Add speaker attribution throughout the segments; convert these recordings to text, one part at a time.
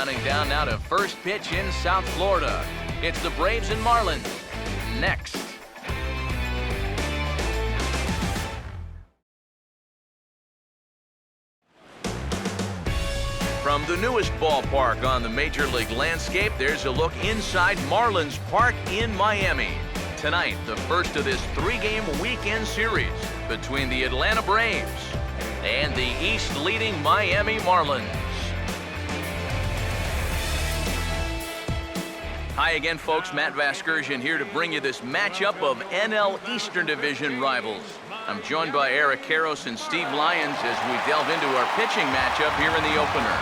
Speaker 1: Counting down now to first pitch in South Florida. It's the Braves and Marlins. Next. From the newest ballpark on the Major League landscape, there's a look inside Marlins Park in Miami. Tonight, the first of this three-game weekend series between the Atlanta Braves and the East-leading Miami Marlins. Hi again, folks. Matt Vasgersian here to bring you this matchup of NL Eastern Division rivals. I'm joined by Eric Karros and Steve Lyons as we delve into our pitching matchup here in the opener.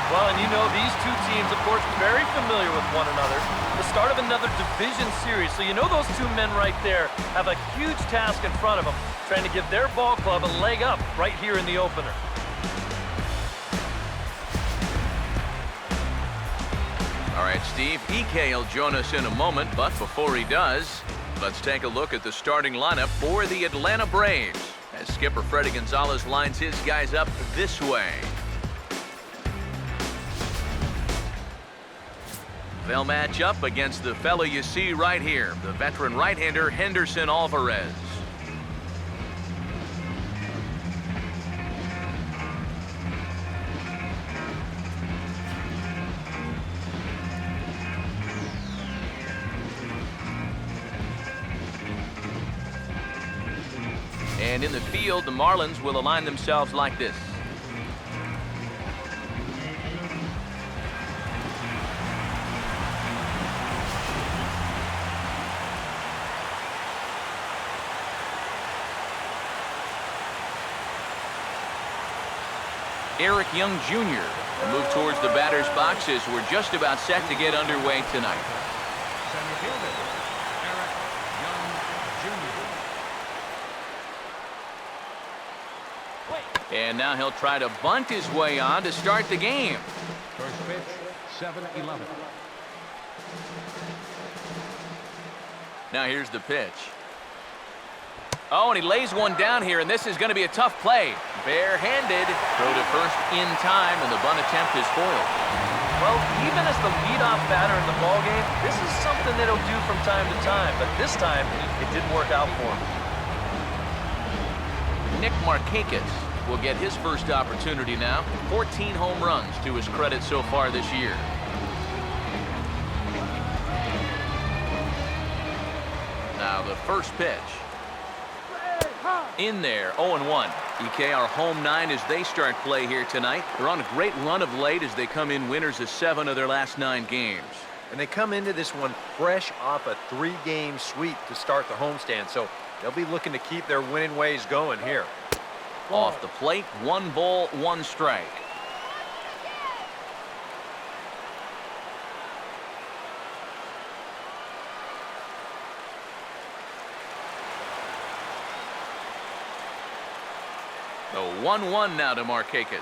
Speaker 2: Well, and you know, these two teams, of course, very familiar with one another. The start of another division series, so you know those two men right there have a huge task in front of them, trying to give their ball club a leg up right here in the opener.
Speaker 1: All right, Steve, EK will join us in a moment, but before he does, let's take a look at the starting lineup for the Atlanta Braves as skipper Freddie Gonzalez lines his guys up this way. They'll match up against the fellow you see right here, the veteran right-hander Henderson Alvarez. And in the field, the Marlins will align themselves like this. Eric Young Jr. will move towards the batter's box as we're just about set to get underway tonight.
Speaker 3: Center fielder, Eric Young Jr.
Speaker 1: And now he'll try to bunt his way on to start the game.
Speaker 3: First pitch, 7-11.
Speaker 1: Now here's the pitch. Oh, and he lays one down here, and this is going to be a tough play. Barehanded, throw to first in time, and the bunt attempt is foiled.
Speaker 2: Well, even as the leadoff batter in the ballgame, this is something that he'll do from time to time, but this time it didn't work out for him.
Speaker 1: Nick Markakis will get his first opportunity now. 14 home runs to his credit so far this year. Now the first pitch. In there, 0-1. EK, our home nine as they start play here tonight. They're on a great run of late as they come in winners of 7 of their last 9 games.
Speaker 4: And they come into this one fresh off a 3-game sweep to start the homestand, so they'll be looking to keep their winning ways going here.
Speaker 1: Off the plate, 1 ball, 1 strike. The 1-1 now to Markakis.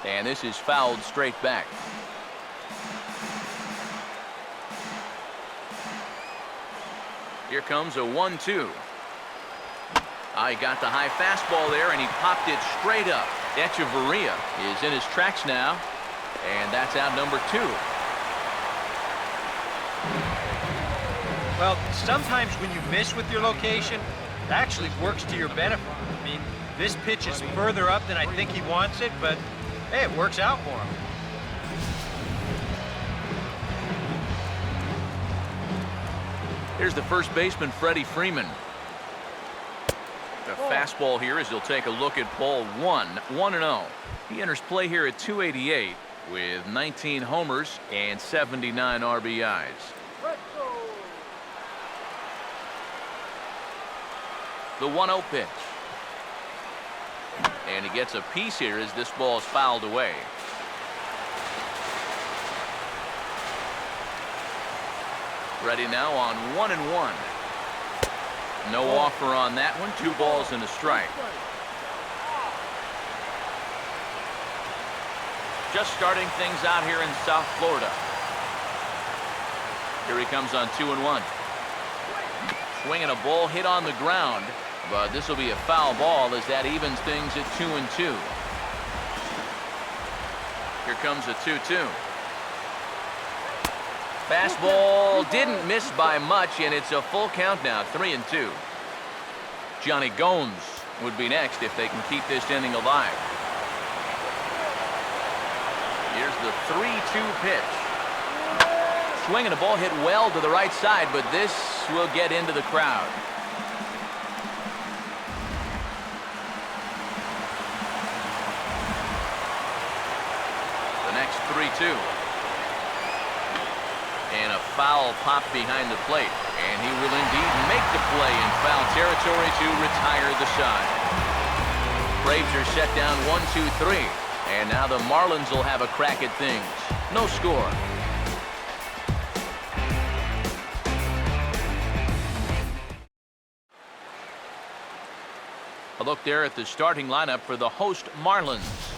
Speaker 1: And this is fouled straight back. Here comes a 1-2. I got the high fastball there, and he popped it straight up. Echeverria is in his tracks now, and that's out number 2.
Speaker 4: Well, sometimes when you miss with your location, it actually works to your benefit. I mean, this pitch is further up than I think he wants it, but hey, it works out for him.
Speaker 1: Here's the first baseman, Freddie Freeman. The fastball here as he'll take a look at ball 1, 1-0. He enters play here at 288 with 19 homers and 79 RBIs. The 1-0 pitch. And he gets a piece here as this ball is fouled away. Ready now on 1-1. No offer on that one. 2 balls and a strike. Just starting things out here in South Florida. Here he comes on 2-1. Swinging a ball hit on the ground, but this will be a foul ball as that evens things at 2-2. Here Here comes a 2-2. Fastball didn't miss by much, and it's a full count now, 3-2. Johnny Gomes would be next if they can keep this inning alive. Here's the 3-2 pitch. Swinging a ball hit well to the right side, but this will get into the crowd. The next 3-2. And a foul pop behind the plate. And he will indeed make the play in foul territory to retire the side. Braves are set down 1-2-3. And now the Marlins will have a crack at things. No score. A look there at the starting lineup for the host Marlins.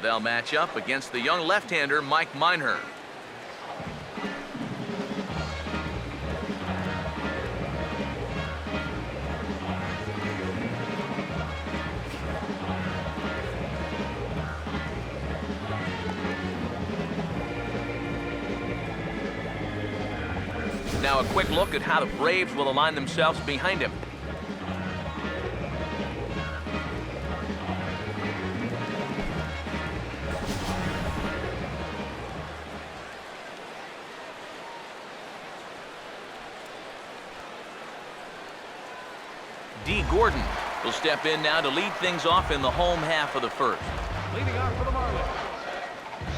Speaker 1: They'll match up against the young left-hander Mike Minor. Now a quick look at how the Braves will align themselves behind him. D. Gordon will step in now to lead things off in the home half of the first.
Speaker 3: Leading off for the Marlins,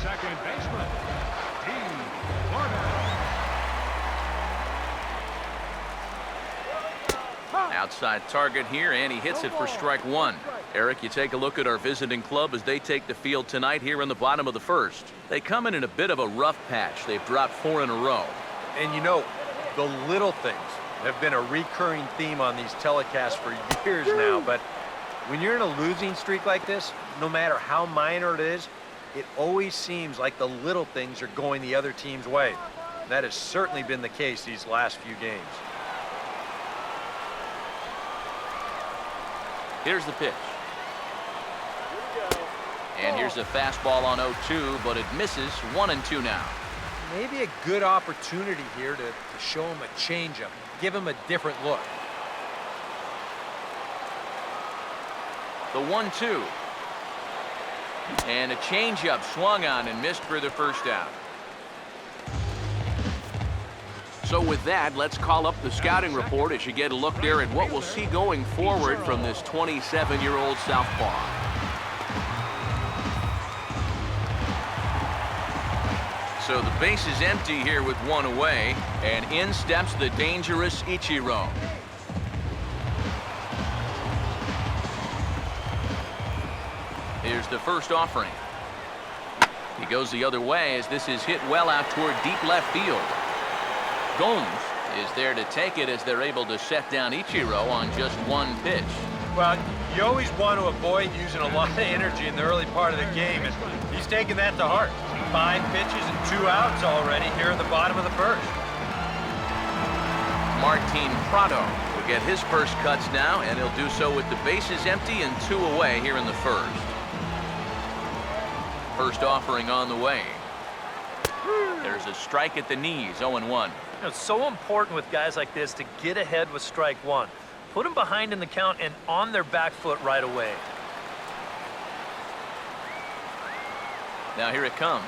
Speaker 3: second baseman, D. Gordon.
Speaker 1: Outside target here, and he hits it for strike one. Eric, you take a look at our visiting club as they take the field tonight here in the bottom of the first. They come in a bit of a rough patch. They've dropped 4 in a row.
Speaker 4: And you know, the little things have been a recurring theme on these telecasts for years now, but when you're in a losing streak like this, no matter how minor it is, it always seems like the little things are going the other team's way. That has certainly been the case these last few games.
Speaker 1: Here's the pitch. And here's a fastball on 0-2, but it misses. 1-2 now.
Speaker 4: Maybe a good opportunity here to show him a changeup, give him a different look.
Speaker 1: The 1-2. And a changeup swung on and missed for the first out. So with that, let's call up the scouting report as you get a look there at what we'll see going forward from this 27-year-old southpaw. So the base is empty here with 1 away, and in steps the dangerous Ichiro. Here's the first offering. He goes the other way as this is hit well out toward deep left field. Gomes is there to take it as they're able to set down Ichiro on just 1 pitch.
Speaker 4: Well, you always want to avoid using a lot of energy in the early part of the game, and he's taking that to heart. 5 pitches and 2 outs already here in the bottom of the first.
Speaker 1: Martin Prado will get his first cuts now, and he'll do so with the bases empty and 2 away here in the first. First offering on the way. There's a strike at the knees, 0-1.
Speaker 2: It's so important with guys like this to get ahead with strike one. Put them behind in the count and on their back foot right away.
Speaker 1: Now here it comes.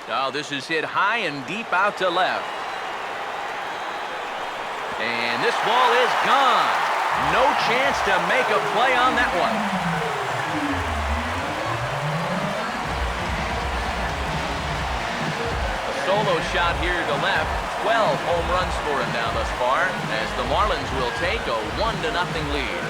Speaker 1: Oh, this is hit high and deep out to left. And this ball is gone. No chance to make a play on that one. Solo shot here to left. 12 home runs for him now thus far, as the Marlins will take a 1-0 lead.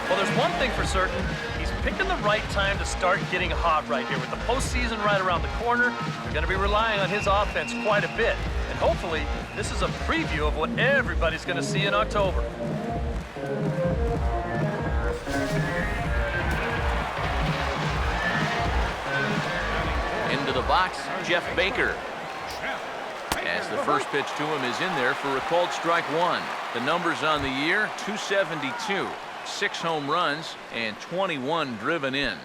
Speaker 2: Well, there's one thing for certain. He's picking the right time to start getting hot right here. With the postseason right around the corner, they're going to be relying on his offense quite a bit. And hopefully, this is a preview of what everybody's going to see in October.
Speaker 1: Into the box, Jeff Baker. As the first pitch to him is in there for a called strike one. The numbers on the year, 272, 6 home runs, and 21 driven in.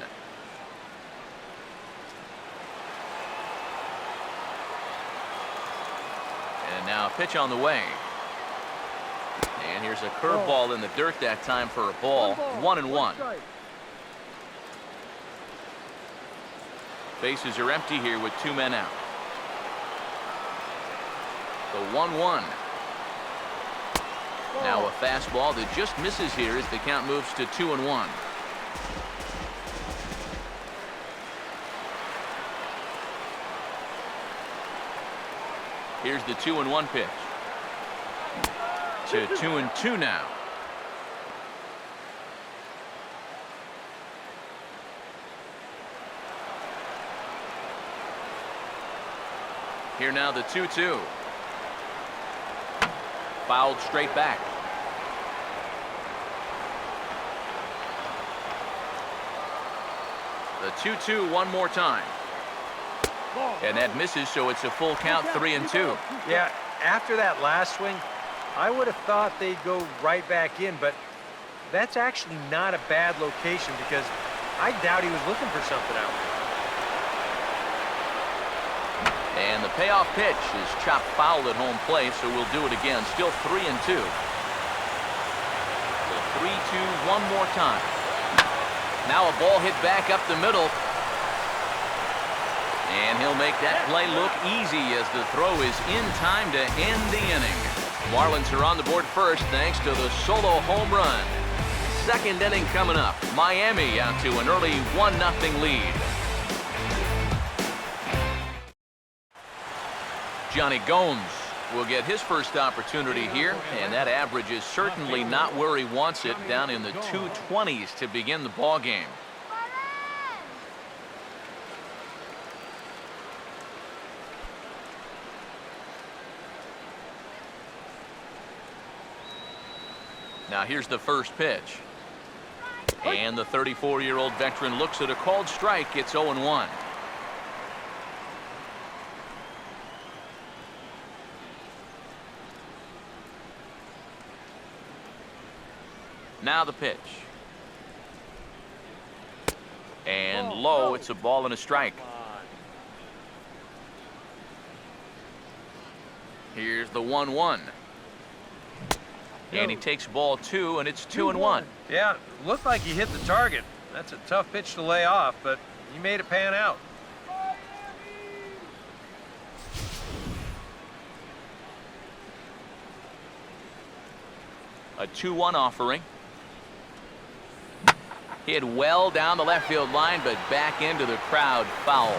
Speaker 1: And now a pitch on the way. And here's a curveball in the dirt that time for a ball. 1-1. Bases are empty here with 2 men out. The 1-1. Now a fastball that just misses here as the count moves to 2-1. Here's the 2-1 pitch. To 2-2 now. Here now the 2-2. Fouled straight back. The 2-2 one more time. And that misses, so it's a full count, 3-2.
Speaker 4: Yeah, after that last swing, I would have thought they'd go right back in, but that's actually not a bad location because I doubt he was looking for something out there.
Speaker 1: And the payoff pitch is chopped foul at home plate, so we'll do it again. Still 3-2. The 3-2 one more time. Now a ball hit back up the middle. And he'll make that play look easy as the throw is in time to end the inning. Marlins are on the board first thanks to the solo home run. Second inning coming up. Miami out to an early 1-0 lead. Johnny Gomes will get his first opportunity here, and that average is certainly not where he wants it, down in the 220s to begin the ball game. Now here's the first pitch. And the 34-year-old veteran looks at a called strike. It's 0-1. Now the pitch. And low, it's a ball and a strike. Here's the 1-1. And he takes ball 2, and it's 2-1.
Speaker 4: Yeah, looked like he hit the target. That's a tough pitch to lay off, but he made it pan out.
Speaker 1: A 2-1 offering. Hit well down the left field line, but back into the crowd, foul.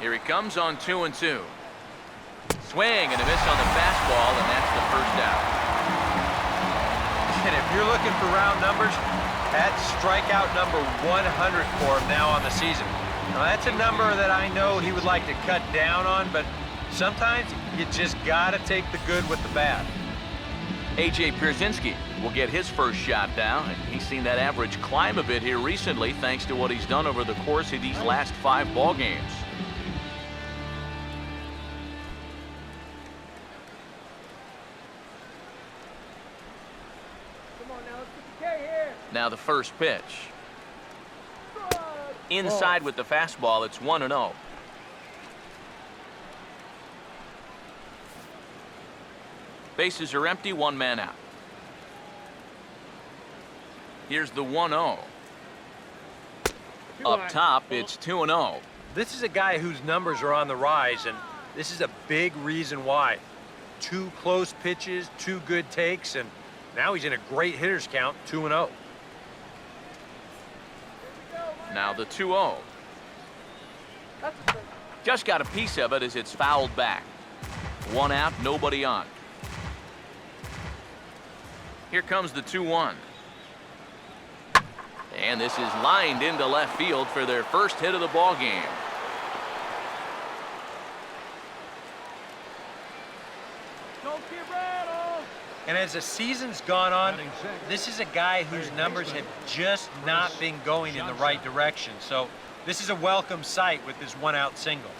Speaker 1: Here he comes on 2-2. Swing and a miss on the fastball, and that's the first out.
Speaker 4: And if you're looking for round numbers, that's strikeout number 100 for him now on the season. Now that's a number that I know he would like to cut down on, but sometimes you just gotta take the good with the bad.
Speaker 1: A.J. Pierzynski will get his first shot down, and he's seen that average climb a bit here recently thanks to what he's done over the course of these last 5 ball games. Now the first pitch. Inside with the fastball, it's 1-0. Bases are empty, 1 man out. Here's the 1-0. Up top, it's 2-0.
Speaker 4: This is a guy whose numbers are on the rise, and this is a big reason why. 2 close pitches, 2 good takes, and now he's in a great hitter's count, 2-0.
Speaker 1: Now the 2-0. Just got a piece of it as it's fouled back. 1 out, nobody on. Here comes the 2-1. And this is lined into left field for their first hit of the ball game.
Speaker 4: And as the season's gone on, this is a guy whose numbers have just not been going in the right direction. So this is a welcome sight with this one-out single.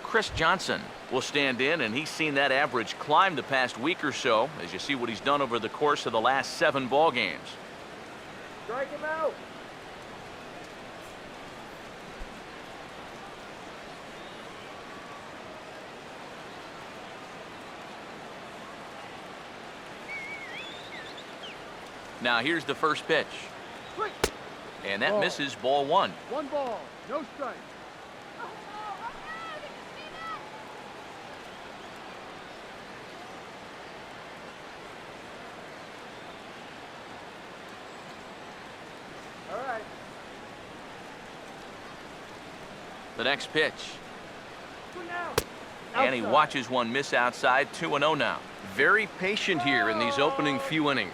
Speaker 1: Chris Johnson will stand in, and he's seen that average climb the past week or so as you see what he's done over the course of the last 7 ball games.
Speaker 5: Strike him out.
Speaker 1: Now here's the first pitch. And that misses, ball 1.
Speaker 5: 1 ball, no strike. All right.
Speaker 1: The next pitch.
Speaker 5: Swing out.
Speaker 1: And he watches one miss outside. 2-0 now. Very patient here in these opening few innings.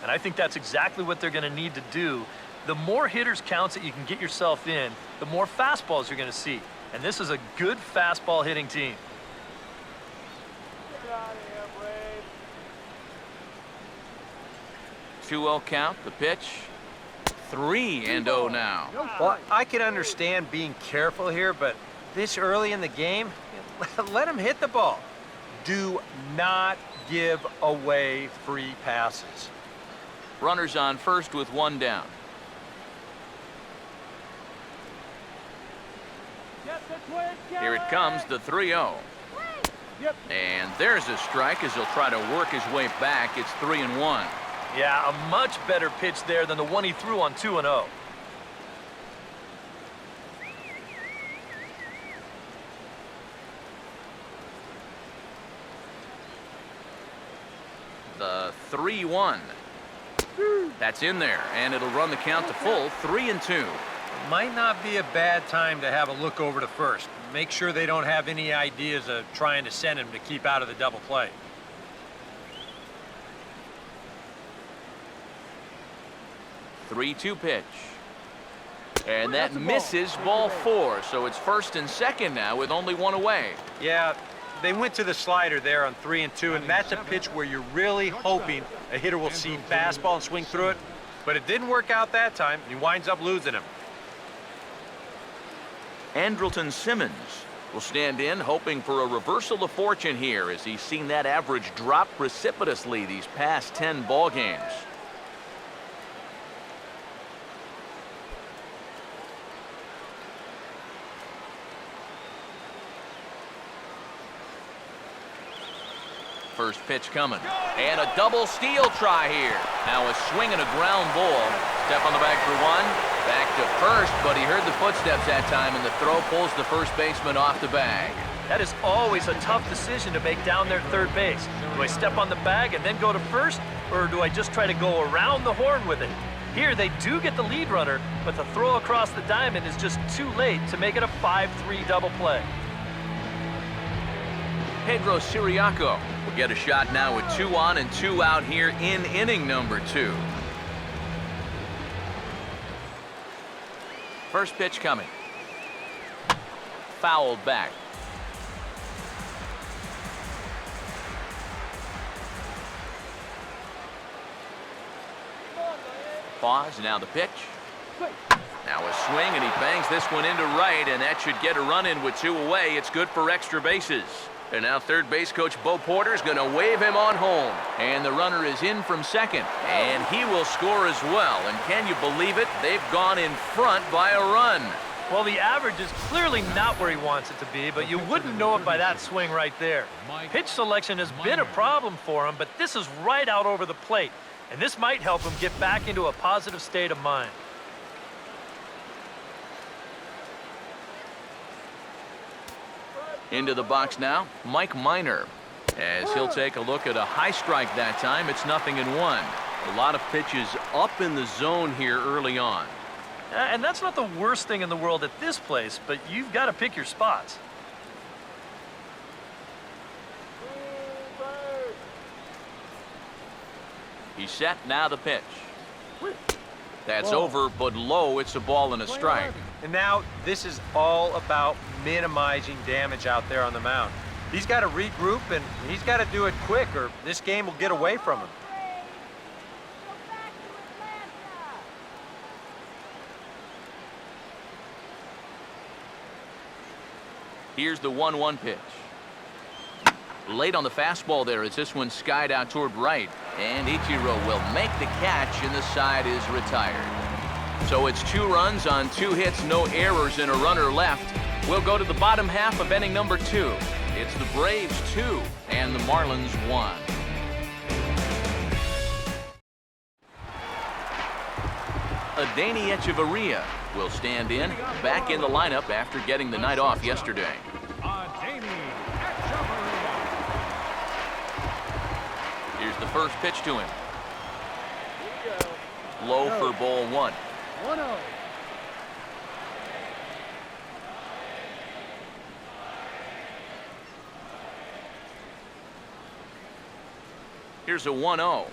Speaker 2: And I think that's exactly what they're going to need to do. The more hitters counts that you can get yourself in, the more fastballs you're going to see. And this is a good fastball hitting team.
Speaker 5: Get out of here, Brave.
Speaker 1: 2-0 count. The pitch. 3-0 now.
Speaker 4: Well, I can understand being careful here, but this early in the game, let him hit the ball. Do not give away free passes.
Speaker 1: Runners on first with 1 down. Here it comes, the 3-0. And there's a strike as he'll try to work his way back. It's 3-1.
Speaker 2: Yeah, a much better pitch there than the one he threw on 2-0.
Speaker 1: The 3-1. That's in there, and it'll run the count to full. 3-2.
Speaker 4: Might not be a bad time to have a look over to first. Make sure they don't have any ideas of trying to send him to keep out of the double play.
Speaker 1: The 3-2 pitch. And that misses, ball 4. So it's first and second now with only 1 away.
Speaker 4: Yeah, they went to the slider there on 3-2, and that's a pitch where you're really hoping a hitter will see fastball and swing through it. But it didn't work out that time, and he winds up losing him.
Speaker 1: Andrelton Simmons will stand in, hoping for a reversal of fortune here as he's seen that average drop precipitously these past 10 ball games. First pitch coming. And a double steal try here. Now a swing and a ground ball. Step on the bag for 1. Back to first, but he heard the footsteps that time, and the throw pulls the first baseman off the bag.
Speaker 2: That is always a tough decision to make down their third base. Do I step on the bag and then go to first, or do I just try to go around the horn with it? Here they do get the lead runner, but the throw across the diamond is just too late to make it a 5-3 double play.
Speaker 1: Pedro Siriaco will get a shot now with 2 on and 2 out here in inning number 2. First pitch coming. Fouled back. Pause, now the pitch. Now a swing, and he bangs this one into right, and that should get a run in with 2 away. It's good for extra bases. And now third base coach Bo Porter is going to wave him on home. And the runner is in from second. And he will score as well. And can you believe it? They've gone in front by a run.
Speaker 2: Well, the average is clearly not where he wants it to be, but you wouldn't know it by that swing right there. Pitch selection has been a problem for him, but this is right out over the plate. And this might help him get back into a positive state of mind.
Speaker 1: Into the box now, Mike Minor. As he'll take a look at a high strike that time, it's 0-1. A lot of pitches up in the zone here early on.
Speaker 2: And that's not the worst thing in the world at this place, but you've got to pick your spots.
Speaker 1: He's set, now the pitch. That's over, but low. It's a ball and a strike.
Speaker 4: And now this is all about minimizing damage out there on the mound. He's got to regroup, and he's got to do it quick, or this game will get away from him.
Speaker 1: Here's the 1-1 pitch. Late on the fastball there as this one skied out toward right. And Ichiro will make the catch, and the side is retired. So it's 2 runs on 2 hits, no errors, and a runner left. We'll go to the bottom half of inning number 2. It's the Braves 2 and the Marlins 1. Adeiny Echeverria will stand in, back in the lineup after getting the night off yesterday.
Speaker 3: Adeiny Echeverria.
Speaker 1: Here's the first pitch to him. Low for ball 1.
Speaker 5: 1-0.
Speaker 1: Here's a 1-0.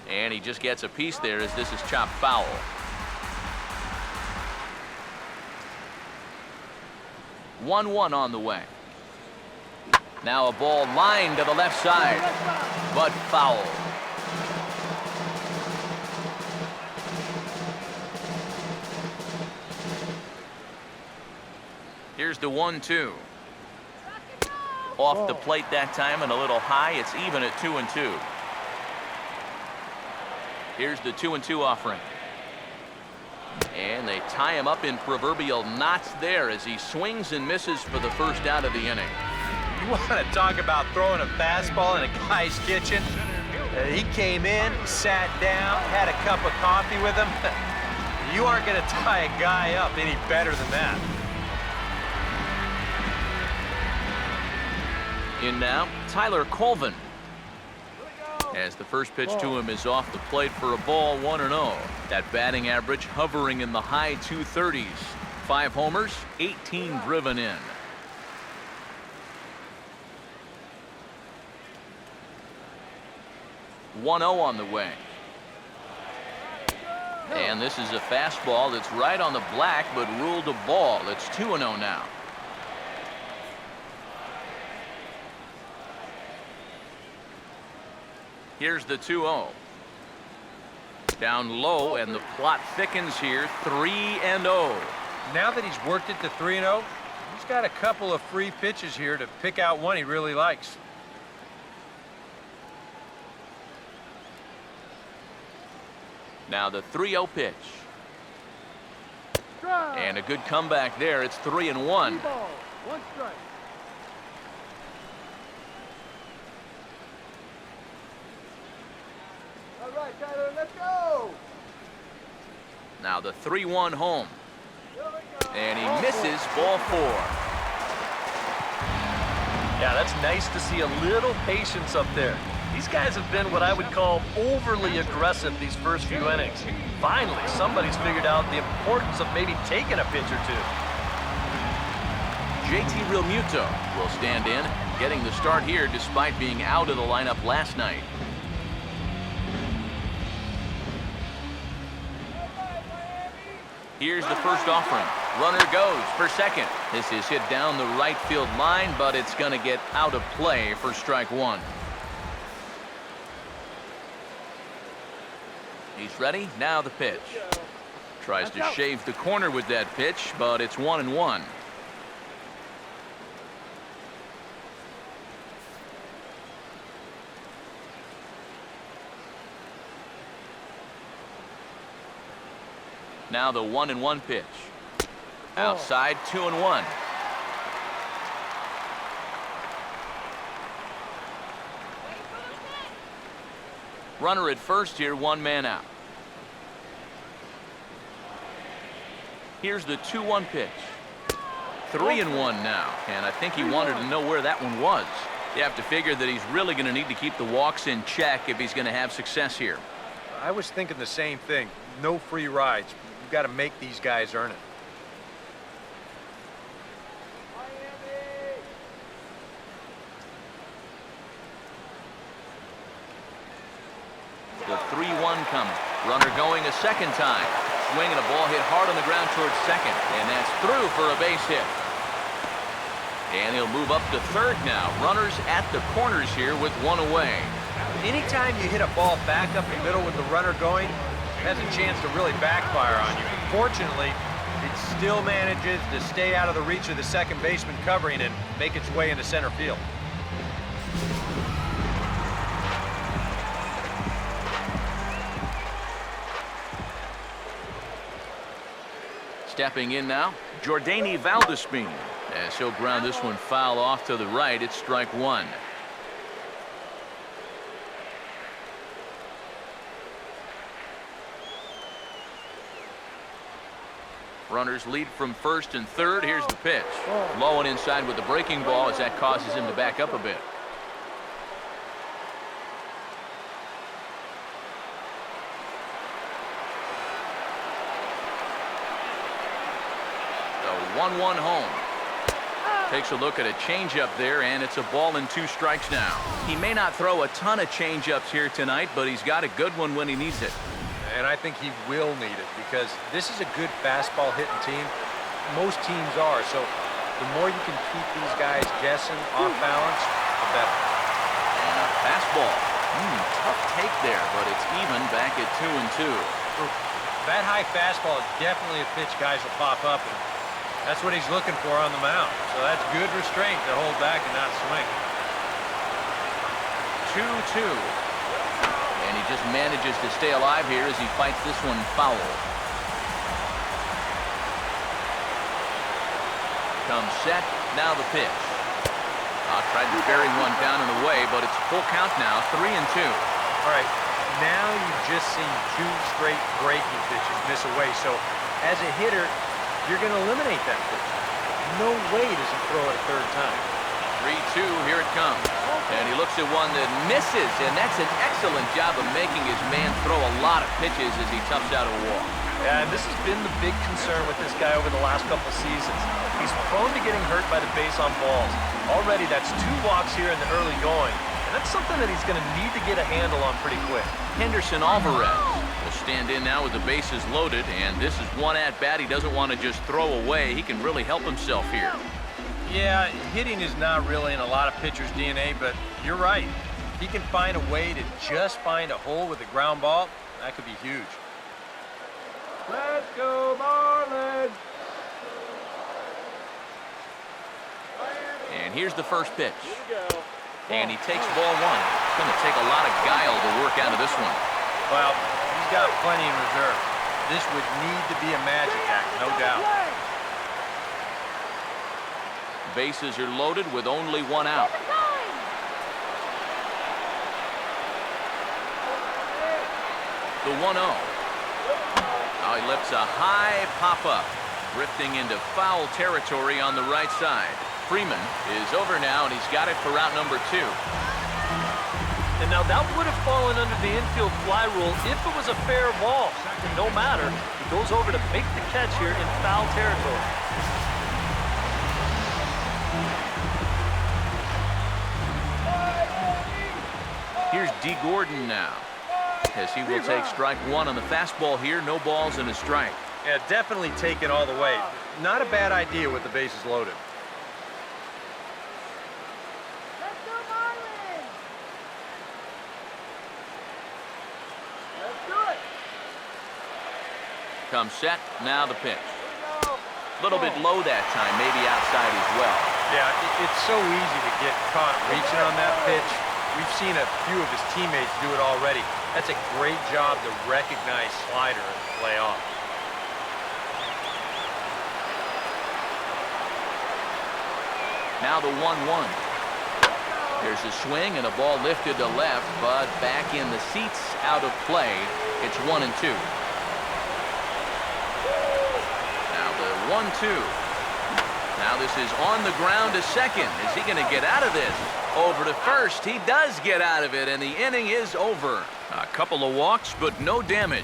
Speaker 1: And he just gets a piece there as this is chopped foul. One on the way. Now a ball lined to the left side, but foul. Here's the 1-2. Off the plate that time and a little high. It's even at 2-2. Here's the 2-2 offering. And they tie him up in proverbial knots there as he swings and misses for the first out of the inning.
Speaker 4: You want to talk about throwing a fastball in a guy's kitchen? He came in, sat down, had a cup of coffee with him. You aren't going to tie a guy up any better than that.
Speaker 1: In now, Tyler Colvin. As the first pitch to him is off the plate for a ball, 1-0. That batting average hovering in the high 230s. 5 homers, 18 driven in. One-0 on the way. And this is a fastball that's right on the black, but ruled a ball. It's 2-0 now. Here's the 2-0. Down low, and the plot thickens here. 3-0.
Speaker 4: Now that he's worked it to 3-0, he's got a couple of free pitches here to pick out one he really likes.
Speaker 1: Now the 3-0 pitch. And a good comeback there. It's 3-1.
Speaker 5: 1 strike. All right, Tyler, let's go.
Speaker 1: Now the 3-1 home.
Speaker 5: Here we go.
Speaker 1: And he misses ball 4.
Speaker 2: Yeah, that's nice to see a little patience up there. These guys have been what I would call overly aggressive these first few innings. Finally, somebody's figured out the importance of maybe taking a pitch or two.
Speaker 1: JT Realmuto will stand in, getting the start here despite being out of the lineup last night. Here's the first offering. Runner goes for second. This is hit down the right field line, but it's going to get out of play for strike 1. He's ready. Now the pitch. Tries to shave the corner with that pitch, but it's 1-1. Now the 1-1 pitch. Outside, 2-1. Runner at first here, 1 man out. Here's the 2-1 pitch. 3-1 now, and I think he wanted to know where that one was. You have to figure that he's really going to need to keep the walks in check if he's going to have success here.
Speaker 4: I was thinking the same thing. No free rides. You've got to make these guys earn it.
Speaker 1: The 3-1 coming. Runner going a second time. Swinging a ball hit hard on the ground towards second. And that's through for a base hit. And he'll move up to third now. Runners at the corners here with one away.
Speaker 4: Anytime you hit a ball back up the middle with the runner going, it has a chance to really backfire on you. Fortunately, it still manages to stay out of the reach of the second baseman covering and make its way into center field.
Speaker 1: Stepping in now, Jordany Valdespin. As he'll ground this one foul off to the right, it's strike one. Runners lead from first and third. Here's the pitch. Low and inside with the breaking ball as that causes him to back up a bit. The 1-1 home. Takes a look at a changeup there, and it's a ball and 2 strikes now. He may not throw a ton of changeups here tonight, but he's got a good one when he needs it.
Speaker 4: And I think he will need it because this is a good fastball hitting team. Most teams are, so the more you can keep these guys guessing off balance, the better.
Speaker 1: And a fastball. Tough take there, but it's even back at 2-2.
Speaker 4: That high fastball is definitely a pitch guys will pop up, and that's what he's looking for on the mound. So that's good restraint to hold back and not swing.
Speaker 1: 2-2. And he just manages to stay alive here as he fights this one foul. Comes set, now the pitch. Tried to bury one down and away, but it's full count now, 3-2.
Speaker 4: All right, now you've just seen 2 straight breaking pitches miss away. So as a hitter, you're going to eliminate that pitch. No way does he throw it a third time.
Speaker 1: 3-2, here it comes. And he looks at one that misses, and that's an excellent job of making his man throw a lot of pitches as he toughs out a walk.
Speaker 2: Yeah, and this has been the big concern with this guy over the last couple seasons. He's prone to getting hurt by the base on balls. Already, that's 2 walks here in the early going, and that's something that he's going to need to get a handle on pretty quick.
Speaker 1: Henderson Alvarez will stand in now with the bases loaded, and this is one at-bat he doesn't want to just throw away. He can really help himself here.
Speaker 4: Yeah, hitting is not really in a lot of pitchers' DNA, but you're right. If he can find a way to just find a hole with a ground ball, that could be huge.
Speaker 5: Let's go, Marlins!
Speaker 1: And here's the first pitch.
Speaker 5: Here we go.
Speaker 1: And he takes ball 1. It's going to take a lot of guile to work out of this one.
Speaker 4: Well, he's got plenty in reserve. This would need to be a magic act, no doubt.
Speaker 1: Bases are loaded with only 1 out. The 1-0. He lifts a high pop-up, drifting into foul territory on the right side. Freeman is over now, and he's got it for route number 2.
Speaker 2: And now that would have fallen under the infield fly rule if it was a fair ball. No matter, he goes over to make the catch here in foul territory.
Speaker 1: Here's D. Gordon now, as he will take strike 1 on the fastball here. No balls and a strike.
Speaker 4: Yeah, definitely take it all the way. Not a bad idea with the bases loaded.
Speaker 5: Let's go, Marlins! Let's do it!
Speaker 1: Comes set, now the pitch.
Speaker 5: Here we go.
Speaker 1: A little bit low that time, maybe outside as well.
Speaker 4: Yeah, it's so easy to get caught reaching on that pitch. We've seen a few of his teammates do it already. That's a great job to recognize slider and play off.
Speaker 1: Now the 1-1. There's a swing and a ball lifted to left, but back in the seats, out of play. It's 1-2. Now the 1-2. Now this is on the ground to second. Is he going to get out of this? Over to first. He does get out of it, and the inning is over. A couple of walks, but no damage.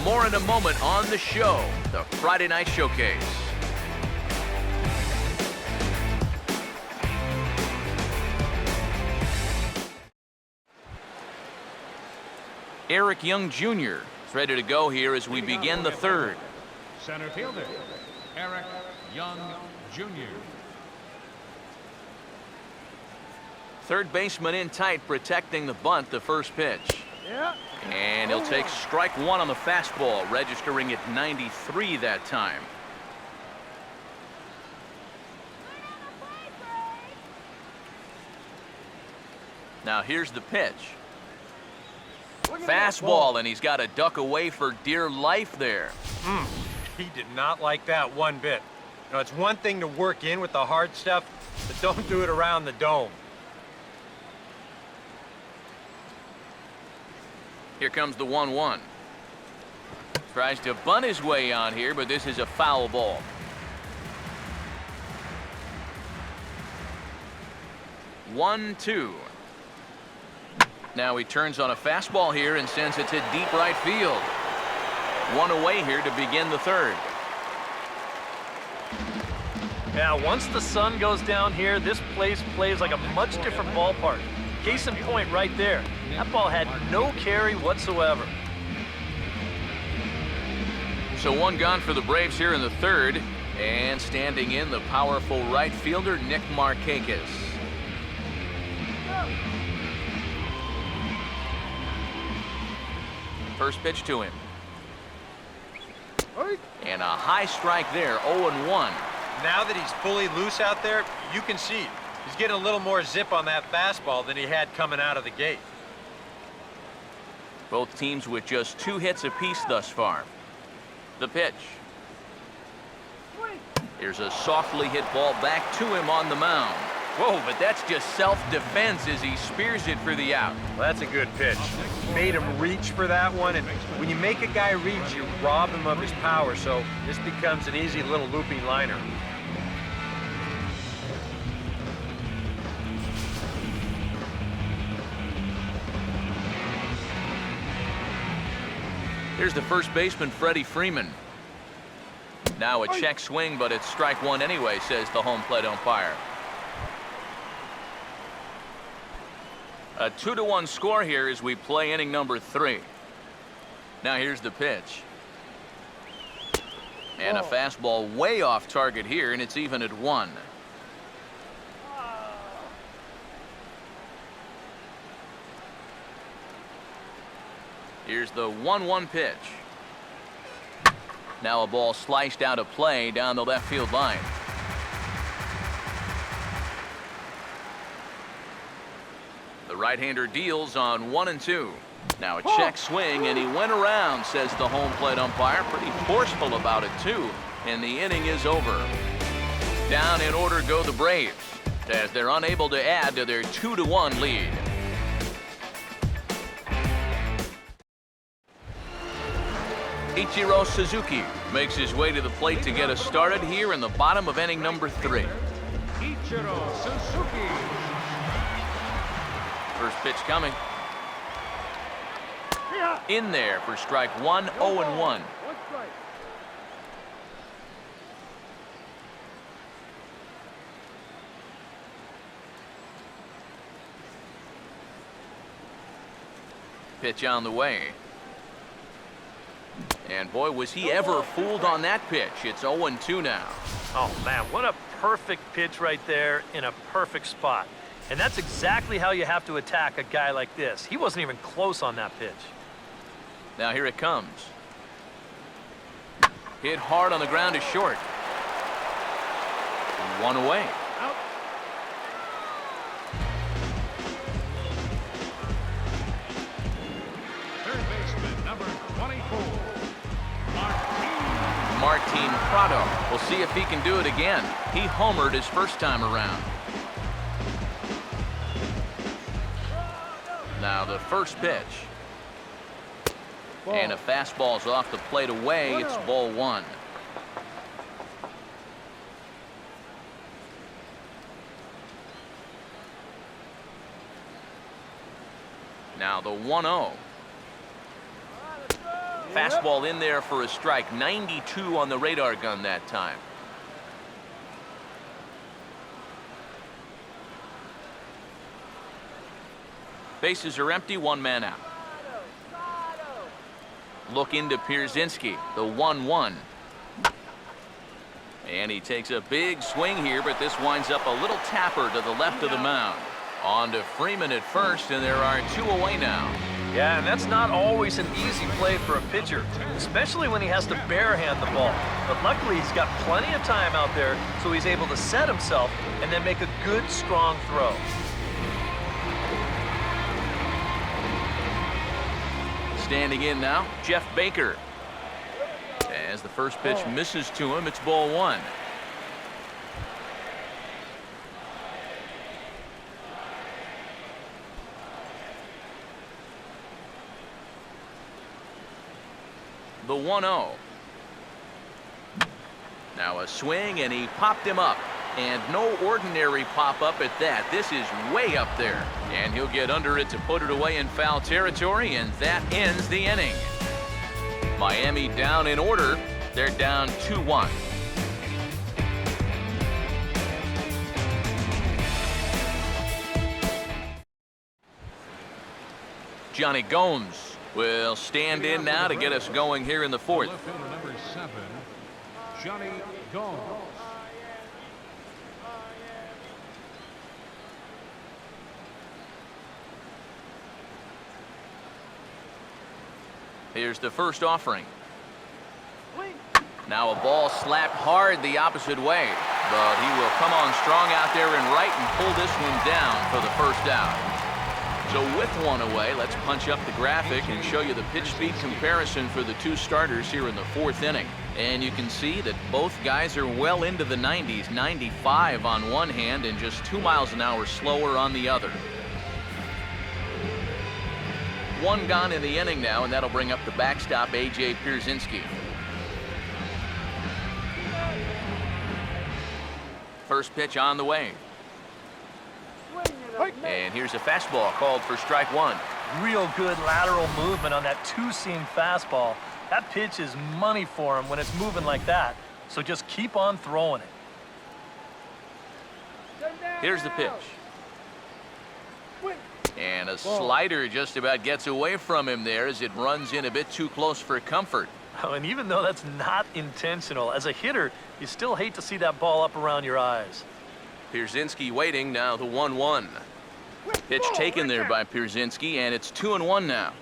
Speaker 1: More in a moment on the show, the Friday Night Showcase. Eric Young Jr. is ready to go here as we begin the third.
Speaker 3: Center fielder, Eric Young Jr.
Speaker 1: Third baseman in tight, protecting the bunt, the first pitch.
Speaker 5: Yeah.
Speaker 1: And he'll take strike one on the fastball, registering at 93 that time. Now here's the pitch. Fastball, and he's got to duck away for dear life there.
Speaker 4: He did not like that one bit. You know, it's one thing to work in with the hard stuff, but don't do it around the dome.
Speaker 1: Here comes the 1-1. Tries to bunt his way on here, but this is a foul ball. One-two. Now he turns on a fastball here and sends it to deep right field. One away here to begin the third.
Speaker 2: Yeah, once the sun goes down here, this place plays like a much different ballpark. Case in point right there. That ball had no carry whatsoever.
Speaker 1: So one gone for the Braves here in the third. And standing in, the powerful right fielder, Nick Markakis. First pitch to him. And a high strike there, 0-1.
Speaker 4: Now that he's fully loose out there, you can see he's getting a little more zip on that fastball than he had coming out of the gate.
Speaker 1: Both teams with just 2 hits apiece thus far. The pitch. Here's a softly hit ball back to him on the mound. Whoa, but that's just self-defense as he spears it for the out.
Speaker 4: Well, that's a good pitch. Made him reach for that one, and when you make a guy reach, you rob him of his power, so this becomes an easy little looping liner.
Speaker 1: Here's the first baseman, Freddie Freeman. Now a check swing, but it's strike one anyway, says the home plate umpire. A 2-1 score here as we play inning number 3. Now here's the pitch. And a fastball way off target here, and it's even at 1. Here's the 1-1 pitch. Now a ball sliced out of play down the left field line. The right-hander deals on 1-2. Now a check swing, and he went around, says the home plate umpire. Pretty forceful about it, too. And the inning is over. Down in order go the Braves, as they're unable to add to their 2-1 lead. Ichiro Suzuki makes his way to the plate to get us started here in the bottom of inning number 3.
Speaker 3: Ichiro Suzuki.
Speaker 1: First pitch coming. In there for strike 1, 0-1. Pitch on the way. And boy, was he ever fooled on that pitch. It's 0-2 now.
Speaker 2: Oh man, what a perfect pitch right there in a perfect spot. And that's exactly how you have to attack a guy like this. He wasn't even close on that pitch.
Speaker 1: Now here it comes. Hit hard on the ground to short. One away.
Speaker 5: Out.
Speaker 3: Third baseman, number 24,
Speaker 1: Martin Prado. We'll see if he can do it again. He homered his first time around. Now the first pitch. And a fastball's off the plate away. It's ball 1. Now the 1-0. Fastball in there for a strike. 92 on the radar gun that time. Bases are empty, 1 man out. Look into Pierzynski, the 1-1. And he takes a big swing here, but this winds up a little tapper to the left of the mound. On to Freeman at first, and there are 2 away now.
Speaker 2: Yeah, and that's not always an easy play for a pitcher, especially when he has to barehand the ball. But luckily, he's got plenty of time out there, so he's able to set himself and then make a good, strong throw.
Speaker 1: Standing in now, Jeff Baker. As the first pitch misses to him, it's ball 1. The 1-0. Now a swing, and he popped him up. And no ordinary pop-up at that. This is way up there. And he'll get under it to put it away in foul territory, and that ends the inning. Miami down in order. They're down 2-1. Johnny Gomes will stand in now to get us going here in the 4th.
Speaker 3: Left fielder number 7, Johnny Gomes.
Speaker 1: Here's the first offering. Now a ball slapped hard the opposite way, but he will come on strong out there and right and pull this one down for the first out. So with 1 away, let's punch up the graphic and show you the pitch speed comparison for the 2 starters here in the 4th inning. And you can see that both guys are well into the 90s, 95 on one hand and just 2 miles an hour slower on the other. 1 gone in the inning now, and that'll bring up the backstop, A.J. Pierzynski. First pitch on the way. And here's a fastball called for strike 1.
Speaker 2: Real good lateral movement on that 2-seam fastball. That pitch is money for him when it's moving like that. So just keep on throwing it.
Speaker 1: Here's the pitch. And a slider just about gets away from him there as it runs in a bit too close for comfort.
Speaker 2: Oh, and even though that's not intentional, as a hitter, you still hate to see that ball up around your eyes.
Speaker 1: Pierzynski waiting, now the 1-1. Pitch taken there by Pierzynski, and it's 2-1 now.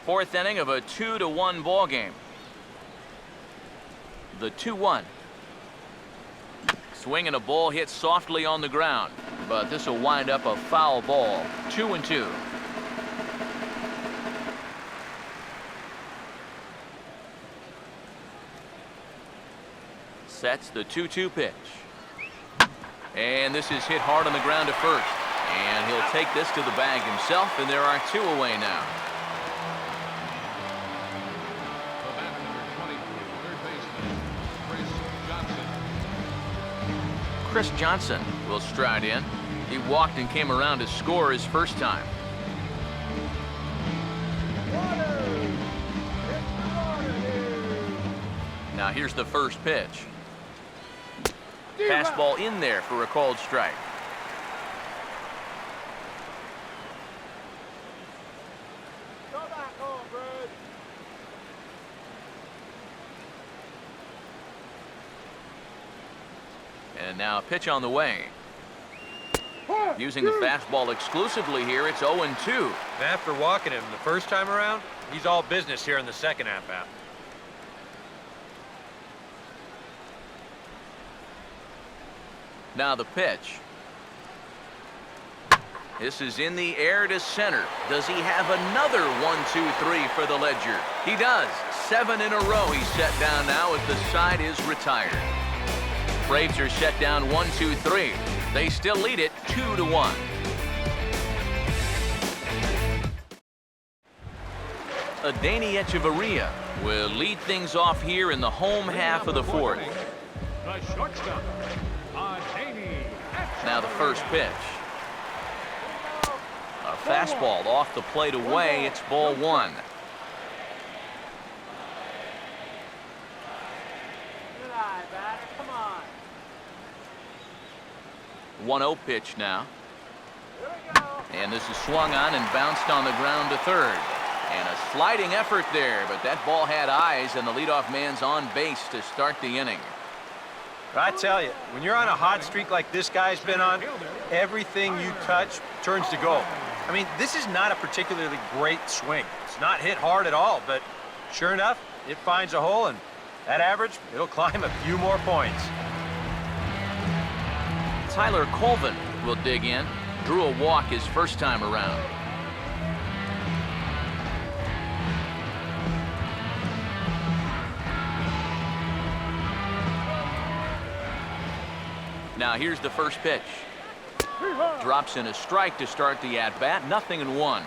Speaker 1: Fourth inning of a 2-1 ball game. The 2-1. Swing and a ball hit softly on the ground, but this will wind up a foul ball. 2-2. Sets the 2-2 pitch. And this is hit hard on the ground to first. And he'll take this to the bag himself, and there are 2 away now.
Speaker 3: The batter number 23, third baseman, Chris Johnson.
Speaker 1: Chris Johnson will stride in. He walked and came around to score his first time. Now here's the first pitch. Fastball in there for a called strike.
Speaker 5: Go back home, Brad.
Speaker 1: And now a pitch on the way. Using the fastball exclusively here, it's 0-2.
Speaker 4: And after walking him the first time around, he's all business here in the second at bat.
Speaker 1: Now the pitch. This is in the air to center. Does he have another 1-2-3 for the Ledger? He does. 7 in a row he's set down now as the side is retired. Braves are set down 1-2-3. They still lead it 2-1. Adeiny Echeverria will lead things off here in the home half of the 4th.
Speaker 3: The shortstop, Adeiny.
Speaker 1: Now the first pitch. A fastball off the plate away. It's ball 1.
Speaker 5: Good eye, batter. Come on.
Speaker 1: 1-0 pitch now. And this is swung on and bounced on the ground to third. And a sliding effort there, but that ball had eyes, and the leadoff man's on base to start the inning.
Speaker 4: I tell you, when you're on a hot streak like this guy's been on, everything you touch turns to gold. I mean, this is not a particularly great swing. It's not hit hard at all, but sure enough, it finds a hole, and that average, it'll climb a few more points.
Speaker 1: Tyler Colvin will dig in. Drew a walk his first time around. Now here's the first pitch. Drops in a strike to start the at-bat. 0-1.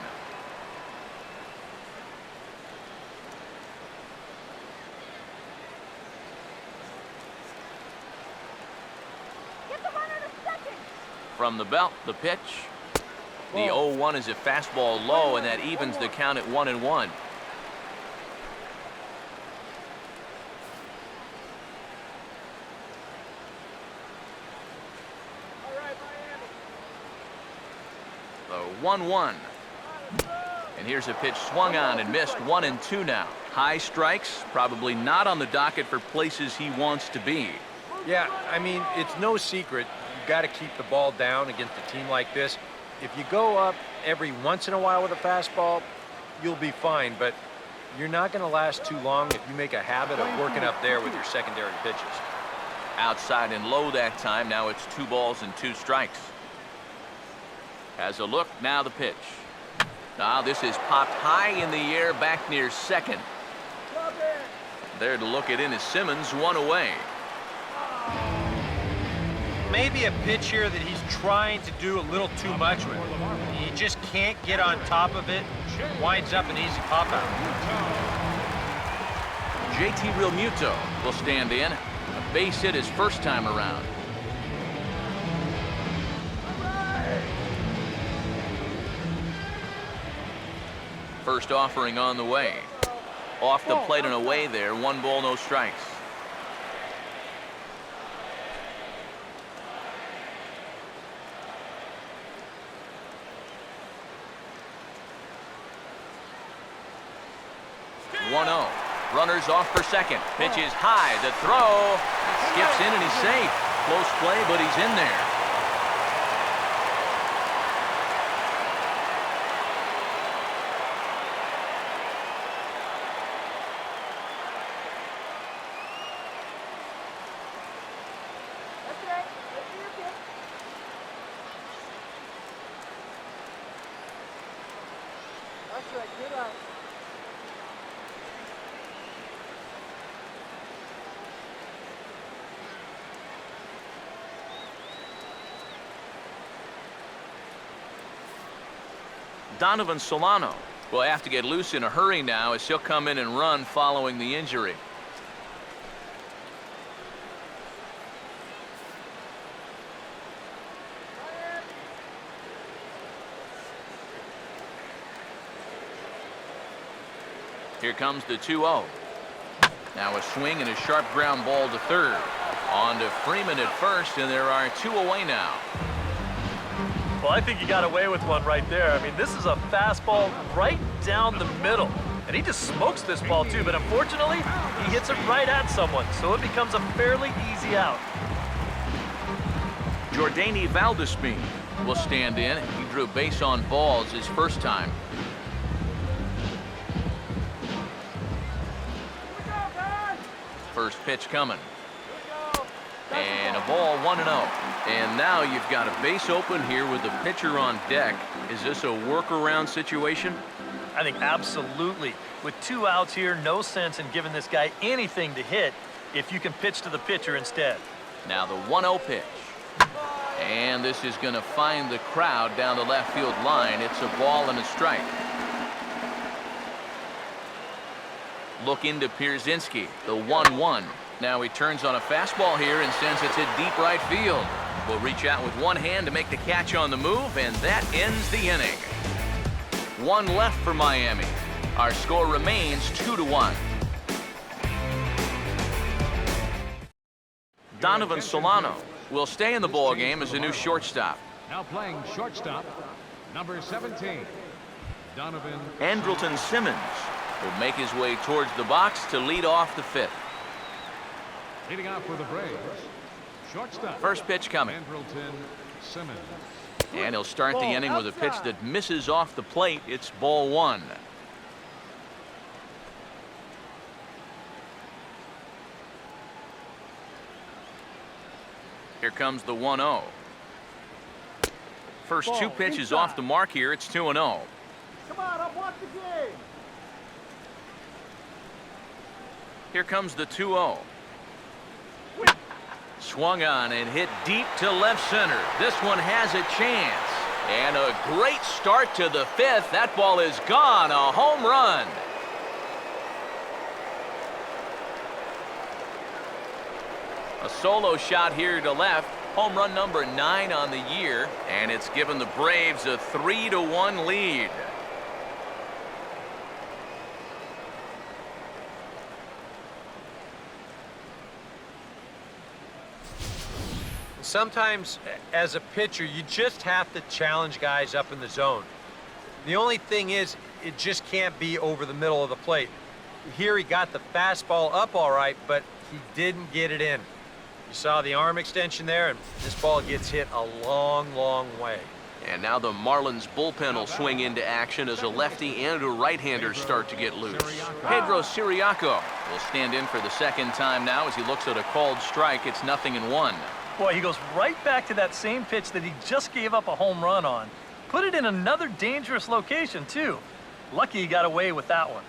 Speaker 1: From the belt, the pitch. The 0-1 is a fastball low, and that evens the count at 1-1. The 1-1. And here's a pitch swung on and missed. 1-2 now. High strikes, probably not on the docket for places he wants to be.
Speaker 4: Yeah, I mean, it's no secret. You've got to keep the ball down against a team like this. If you go up every once in a while with a fastball, you'll be fine, but you're not going to last too long if you make a habit of working up there with your secondary pitches.
Speaker 1: Outside and low that time. Now it's 2 balls and 2 strikes. Has a look. Now the pitch. Now this is popped high in the air back near second. There to look it in is Simmons. 1 away.
Speaker 4: Maybe a pitch here that he's trying to do a little too much with. He just can't get on top of it. Winds up an easy pop out.
Speaker 1: JT Realmuto will stand in. A base hit his first time around. First offering on the way. Off the plate and away there. 1 ball, no strikes. Runners off for second. Pitch is high. The throw. Skips in and he's safe. Close play, but he's in there.
Speaker 5: That's right, good eye.
Speaker 1: Donovan Solano will have to get loose in a hurry now as he'll come in and run following the injury. Here comes the 2-0. Now a swing and a sharp ground ball to third. On to Freeman at first, and there are 2 away now.
Speaker 2: Well, I think he got away with one right there. I mean, this is a fastball right down the middle. And he just smokes this ball, too. But unfortunately, he hits it right at someone. So it becomes a fairly easy out.
Speaker 1: Jordany Valdespin will stand in. He drew base on balls his first time. First pitch coming. And a ball, 1-0. And now you've got a base open here with the pitcher on deck. Is this a workaround situation?
Speaker 2: I think absolutely. With 2 outs here, no sense in giving this guy anything to hit if you can pitch to the pitcher instead.
Speaker 1: Now the 1-0 pitch. And this is going to find the crowd down the left field line. It's a ball and a strike. Look into Pierzynski, the 1-1. Now he turns on a fastball here and sends it to deep right field. Will reach out with one hand to make the catch on the move, and that ends the inning. 1 left for Miami. Our score remains 2-1. Donovan Solano will stay in the ball game as a new shortstop.
Speaker 3: Now playing shortstop, Number 17, Donovan.
Speaker 1: Andrelton Simmons will make his way towards the box to lead off the fifth.
Speaker 3: Leading off for the Braves, shortstop.
Speaker 1: First pitch coming.
Speaker 3: Andrelton Simmons.
Speaker 1: And he'll start the inning with a pitch that misses off the plate. It's ball one. Here comes the 1-0. First two pitches off the mark here. It's 2-0.
Speaker 5: Come on, I'll watch the game.
Speaker 1: Here comes the 2-0. Swung on and hit deep to left center. This one has a chance. And a great start to the fifth. That ball is gone. A home run. A solo shot here to left. Home run number 9 on the year. And it's given the Braves a 3-1 lead.
Speaker 4: Sometimes, as a pitcher, you just have to challenge guys up in the zone. The only thing is, it just can't be over the middle of the plate. Here he got the fastball up all right, but he didn't get it in. You saw the arm extension there, and this ball gets hit a long, long way.
Speaker 1: And now the Marlins bullpen will swing into action as a lefty and a right-hander start to get loose. Pedro Siriaco will stand in for the second time now as he looks at a called strike. It's 0-1.
Speaker 2: Boy, he goes right back to that same pitch that he just gave up a home run on. Put it in another dangerous location, too. Lucky he got away with that one.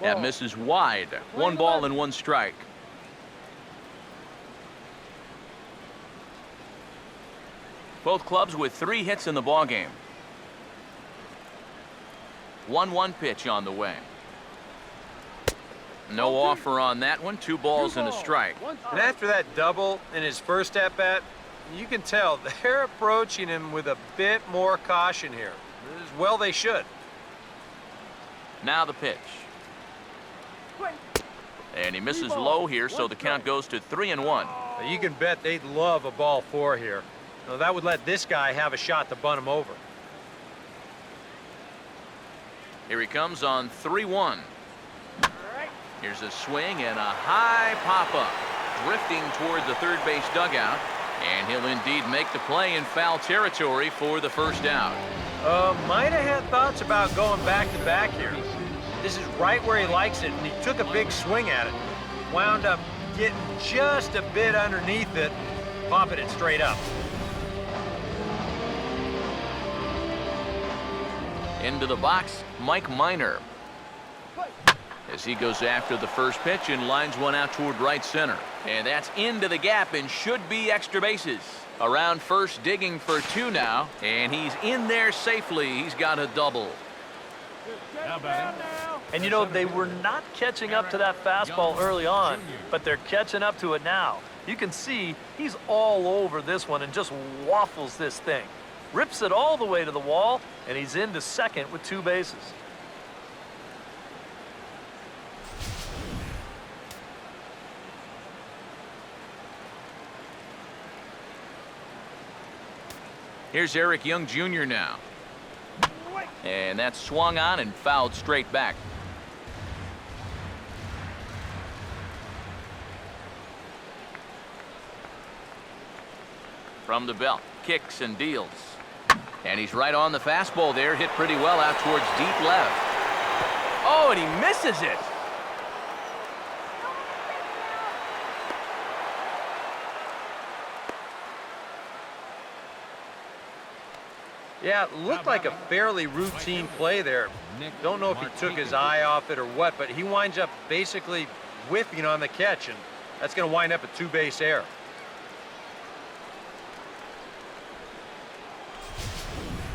Speaker 1: That misses wide. 1 ball and 1 strike. Both clubs with 3 hits in the ballgame. 1-1 pitch on the way. No offer on that one. 2 balls and a strike.
Speaker 4: And after that double in his first at-bat, you can tell they're approaching him with a bit more caution here. As well they should.
Speaker 1: Now the pitch. And he misses low here, so the count goes to 3-1.
Speaker 4: Now, you can bet they'd love a ball 4 here. Now, that would let this guy have a shot to bunt him over.
Speaker 1: Here he comes on 3-1. Here's a swing and a high pop-up. Drifting toward the third base dugout. And he'll indeed make the play in foul territory for the first out.
Speaker 4: Might have had thoughts about going back-to-back here. This is right where he likes it, and he took a big swing at it. Wound up getting just a bit underneath it, popping it straight up.
Speaker 1: Into the box, Mike Minor. As he goes after the first pitch and lines one out toward right center. And that's into the gap and should be extra bases. Around first, digging for 2 now. And he's in there safely. He's got a double.
Speaker 2: And you know, they were not catching up to that fastball early on, but they're catching up to it now. You can see he's all over this one and just waffles this thing. Rips it all the way to the wall, and he's into second with 2 bases.
Speaker 1: Here's Eric Young Jr. now. And that's swung on and fouled straight back. From the belt, kicks and deals. And he's right on the fastball there, hit pretty well out towards deep left. Oh, and he misses it.
Speaker 4: Yeah, it looked like a fairly routine play there. Don't know if he took his eye off it or what, but he winds up basically whiffing on the catch, and that's going to wind up a 2-base error.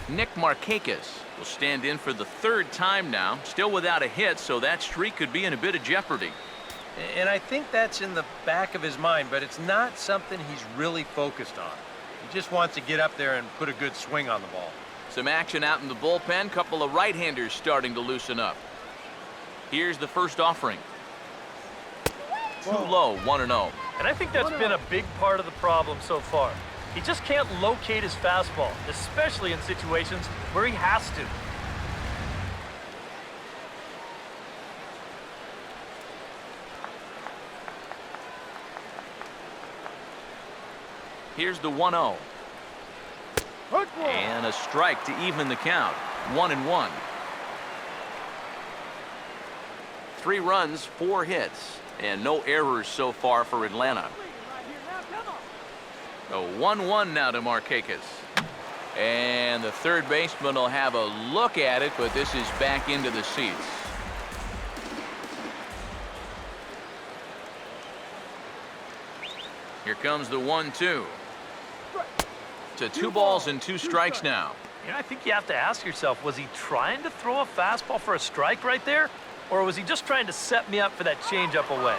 Speaker 1: Nick Markakis will stand in for the 3rd time now, still without a hit, so that streak could be in a bit of jeopardy.
Speaker 4: And I think that's in the back of his mind, but it's not something he's really focused on. He just wants to get up there and put a good swing on the ball.
Speaker 1: Some action out in the bullpen. Couple of right-handers starting to loosen up. Here's the first offering. Too low, 1-0.
Speaker 2: And I think that's been a big part of the problem so far. He just can't locate his fastball, especially in situations where he has to.
Speaker 1: Here's the 1-0. And a strike to even the count. 1-1. 3 runs, 4 hits, and no errors so far for Atlanta. A 1-1 now to Markakis. And the third baseman will have a look at it, but this is back into the seats. Here comes the 1-2. To 2 balls and 2 strikes now.
Speaker 2: You know, I think you have to ask yourself, was he trying to throw a fastball for a strike right there? Or was he just trying to set me up for that changeup away?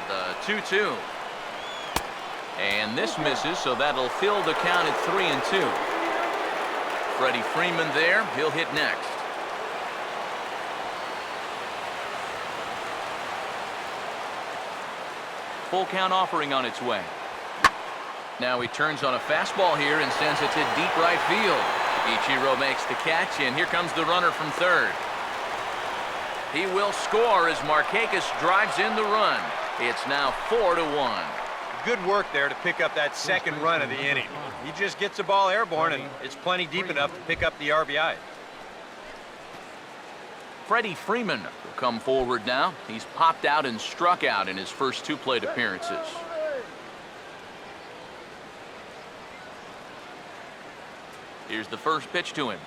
Speaker 2: The 2-2. And this misses, so that'll fill the count at 3-2. Freddie Freeman there. He'll hit next. Full count offering on its way. Now he turns on a fastball here and sends it to deep right field. Ichiro makes the catch, and here comes the runner from third. He will score as Markakis drives in the run. It's now 4-1.
Speaker 4: Good work there to pick up that second run of the inning. He just gets the ball airborne, and it's plenty deep enough to pick up the RBI.
Speaker 1: Freddie Freeman will come forward now. He's popped out and struck out in his first 2 plate appearances. Here's the first pitch to him.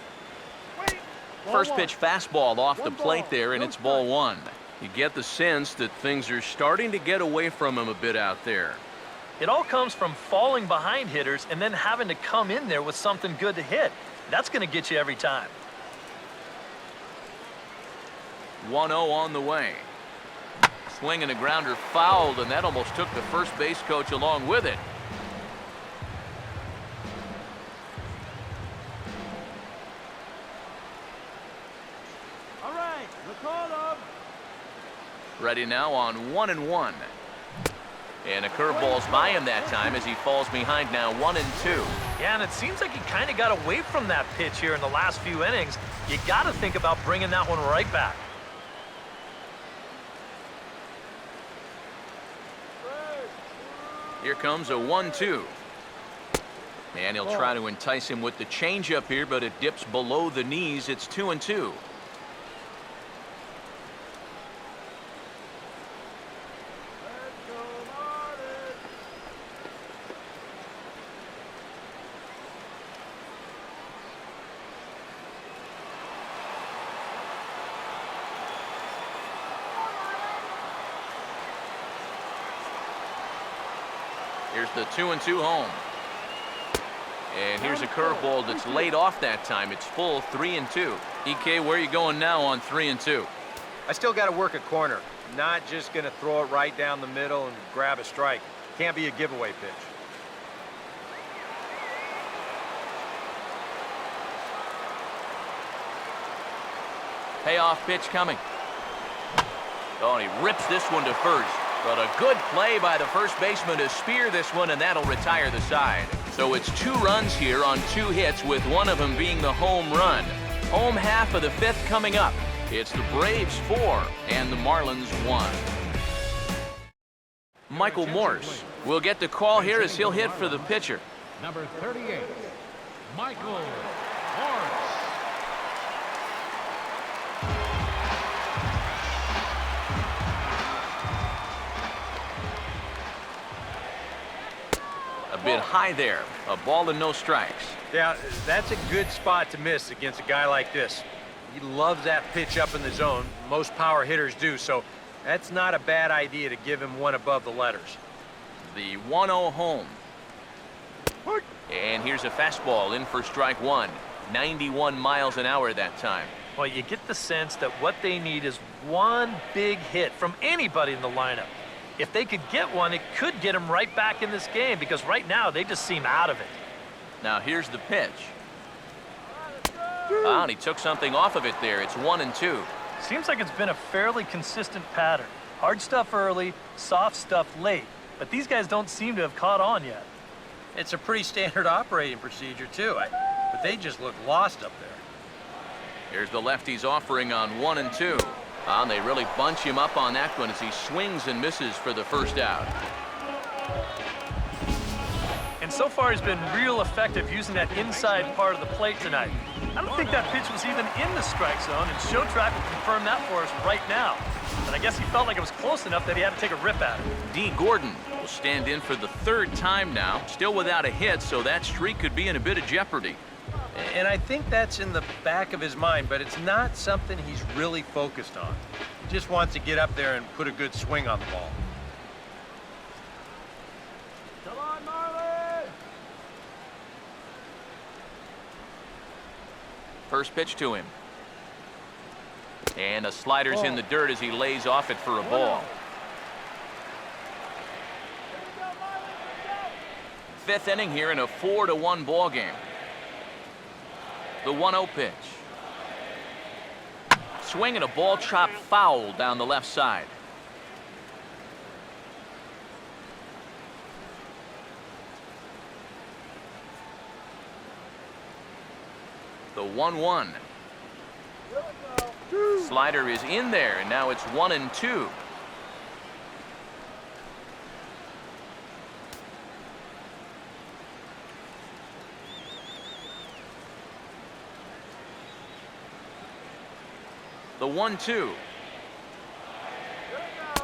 Speaker 1: First pitch fastball off the plate there, and it's ball 1. You get the sense that things are starting to get away from him a bit out there.
Speaker 2: It all comes from falling behind hitters and then having to come in there with something good to hit. That's going to get you every time.
Speaker 1: 1-0 on the way. Swing and a grounder fouled, and that almost took the first base coach along with it.
Speaker 5: All right, let's call them.
Speaker 1: Ready now on 1-1. And a curveball's by him that time as he falls behind now 1-2.
Speaker 2: Yeah, and it seems like he kind of got away from that pitch here in the last few innings. You got to think about bringing that one right back.
Speaker 1: Here comes a 1-2. And he'll try to entice him with the changeup here, but it dips below the knees. It's 2-2. Here's the 2-2 home. And here's a curveball that's laid off that time. It's full 3-2. EK, where are you going now on 3-2?
Speaker 4: I still got to work a corner. Not just going to throw it right down the middle and grab a strike. Can't be a giveaway pitch.
Speaker 1: Payoff pitch coming. Oh, and he rips this one to first. But a good play by the first baseman to spear this one, and that'll retire the side. So it's 2 runs here on 2 hits, with one of them being the home run. Home half of the 5th coming up. It's the Braves 4 and the Marlins 1. Michael Morse will get the call here as he'll hit for the pitcher.
Speaker 3: Number 38, Michael Morse.
Speaker 1: A bit high there. A ball and no strikes.
Speaker 4: Yeah, that's a good spot to miss against a guy like this. He loves that pitch up in the zone. Most power hitters do, so that's not a bad idea to give him one above the letters.
Speaker 1: The 1-0 home. And here's a fastball in for strike 1. 91 miles an hour that time.
Speaker 2: Well, you get the sense that what they need is one big hit from anybody in the lineup. If they could get one, it could get them right back in this game, because right now they just seem out of it.
Speaker 1: Now here's the pitch. Ah, and he took something off of it there. It's 1-2.
Speaker 2: Seems like it's been a fairly consistent pattern. Hard stuff early, soft stuff late. But these guys don't seem to have caught on yet.
Speaker 4: It's a pretty standard operating procedure, too. But they just look lost up there.
Speaker 1: Here's the lefty's offering on 1 and 2. And they really bunch him up on that one as he swings and misses for the first out.
Speaker 2: And so far he's been real effective using that inside part of the plate tonight. I don't think that pitch was even in the strike zone, and Show Track will confirm that for us right now. But I guess he felt like it was close enough that he had to take a rip at it.
Speaker 1: D. Gordon will stand in for the 3rd time now, still without a hit, so that streak could be in a bit of jeopardy.
Speaker 4: And I think that's in the back of his mind, but it's not something he's really focused on. He just wants to get up there and put a good swing on the ball.
Speaker 5: Come on, Marlins!
Speaker 1: First pitch to him. And a slider's in the dirt as he lays off it for a ball. 5th inning here in a 4-1 ball game. The 1-0 pitch. Swing and a ball chopped foul down the left side. The 1-1. Slider is in there, and now it's 1 and 2. The 1-2.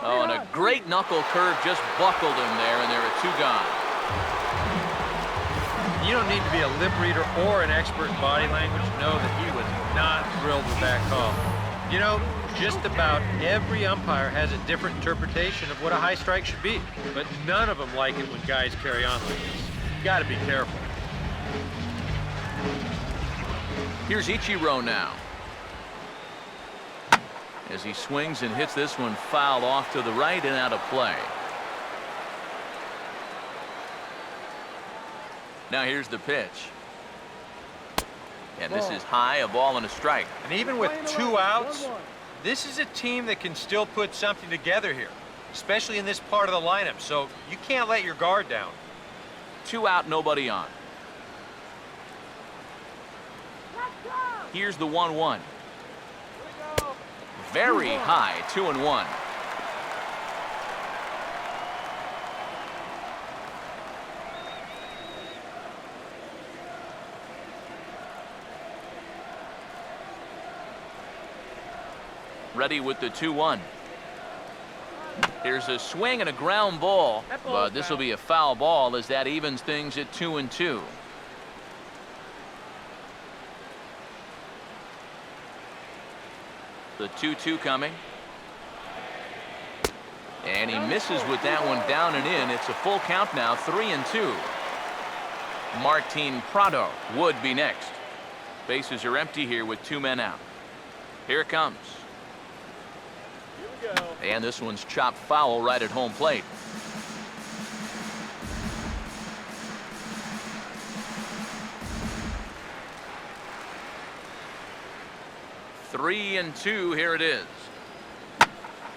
Speaker 1: Oh, and a great knuckle curve just buckled him there, and there are 2 gone.
Speaker 4: You don't need to be a lip reader or an expert in body language to know that he was not thrilled with that call. You know, just about every umpire has a different interpretation of what a high strike should be, but none of them like it when guys carry on like this. You got to be careful.
Speaker 1: Here's Ichiro now, as he swings and hits this one foul off to the right and out of play. Now here's the pitch. And this is high, a ball and a strike.
Speaker 4: And even with 2 outs, this is a team that can still put something together here, especially in this part of the lineup, so you can't let your guard down.
Speaker 1: 2 out, nobody on. Here's the 1-1. Very high, 2-1. Ready with the 2-1. Here's a swing and a ground ball, but this will be a foul ball as that evens things at 2 and 2. The 2-2 coming. And he misses with that one down and in. It's a full count now, 3 and 2. Martin Prado would be next. Bases are empty here with 2 men out. Here it comes. And this one's chopped foul right at home plate. Three and 2, here it is.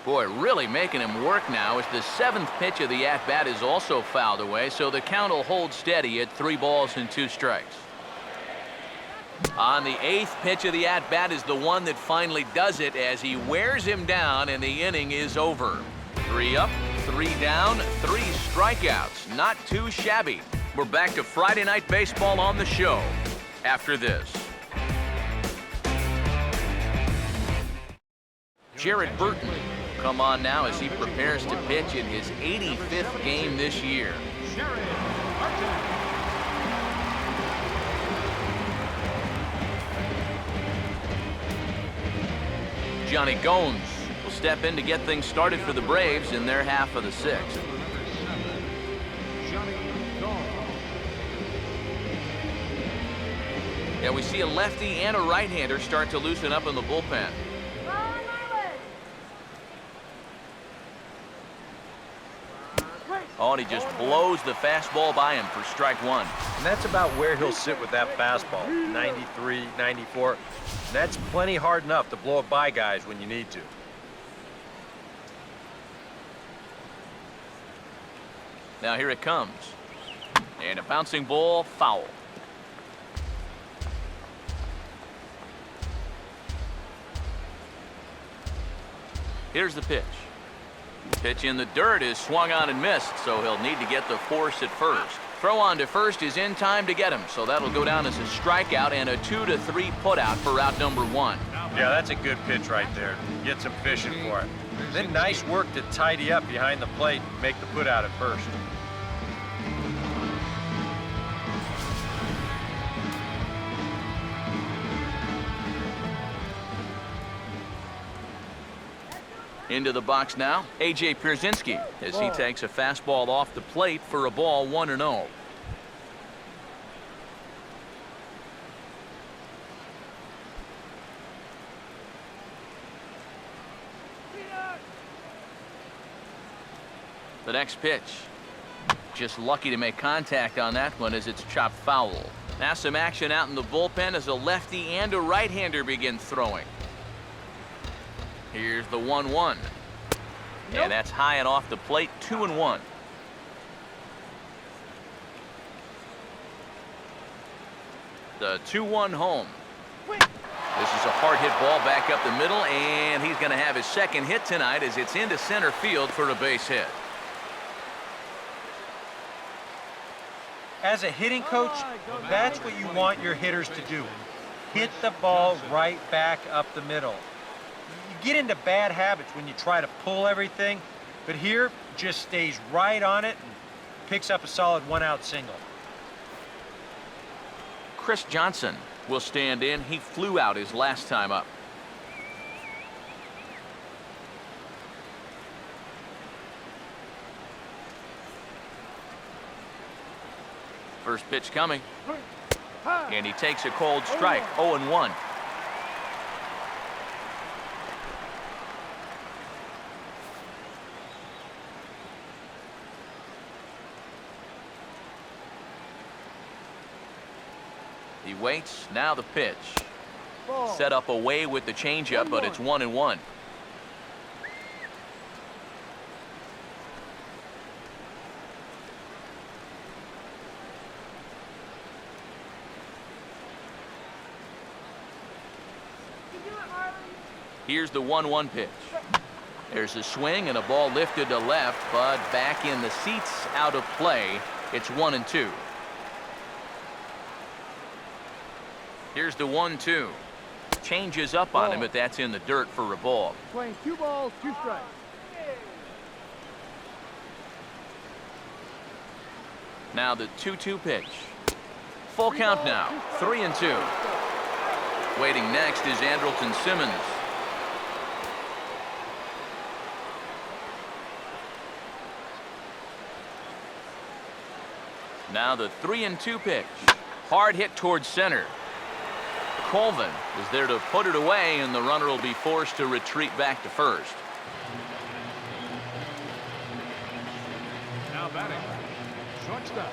Speaker 1: Boy, really making him work now as the 7th pitch of the at-bat is also fouled away, so the count will hold steady at 3 balls and 2 strikes. On the 8th pitch of the at-bat is the one that finally does it as he wears him down and the inning is over. 3 up, 3 down, 3 strikeouts. Not too shabby. We're back to Friday Night Baseball on the show after this. Jared Burton will come on now as he prepares to pitch in his 85th game this year. Johnny Gomes will step in to get things started for the Braves in their half of the 6th. Yeah, we see a lefty and a right-hander start to loosen up in the bullpen. Oh, and he just blows the fastball by him for strike one.
Speaker 4: And that's about where he'll sit with that fastball, 93, 94. And that's plenty hard enough to blow it by guys when you need to.
Speaker 1: Now here it comes. And a bouncing ball, foul. Here's the pitch. Pitch in the dirt is swung on and missed, so he'll need to get the force at first. Throw on to first is in time to get him, so that'll go down as a strikeout and a 2-3 putout for out number one.
Speaker 4: Yeah, that's a good pitch right there. Get some fishing for it. Then nice work to tidy up behind the plate and make the put out at first.
Speaker 1: Into the box now, A.J. Pierzynski as he takes a fastball off the plate for a ball 1-0. The next pitch. Just lucky to make contact on that one as it's chopped foul. Now some action out in the bullpen as a lefty and a right-hander begin throwing. Here's the 1-1. And that's high and off the plate, 2-1. The 2-1 home. This is a hard hit ball back up the middle, and he's going to have his second hit tonight as it's into center field for a base hit.
Speaker 4: As a hitting coach, that's what you want your hitters to do. Hit the ball right back up the middle. You get into bad habits when you try to pull everything, but here just stays right on it and picks up a solid 1-out single.
Speaker 1: Chris Johnson will stand in. He flew out his last time up. First pitch coming. And he takes a cold strike, 0-1. He waits, now the pitch. Set up away with the changeup, but it's 1-1. Here's the 1-1 pitch. There's a swing and a ball lifted to left, but back in the seats, out of play. It's 1-2. Here's the 1-2. Changes up on him, but that's in the dirt for a ball.
Speaker 5: Playing 2 balls, 2 strikes.
Speaker 1: Now the 2-2 pitch. Full count now, 3-2. Waiting next is Andrelton Simmons. Now the 3-2 pitch. Hard hit towards center. Colvin is there to put it away, and the runner will be forced to retreat back to first.
Speaker 3: Now batting, shortstop,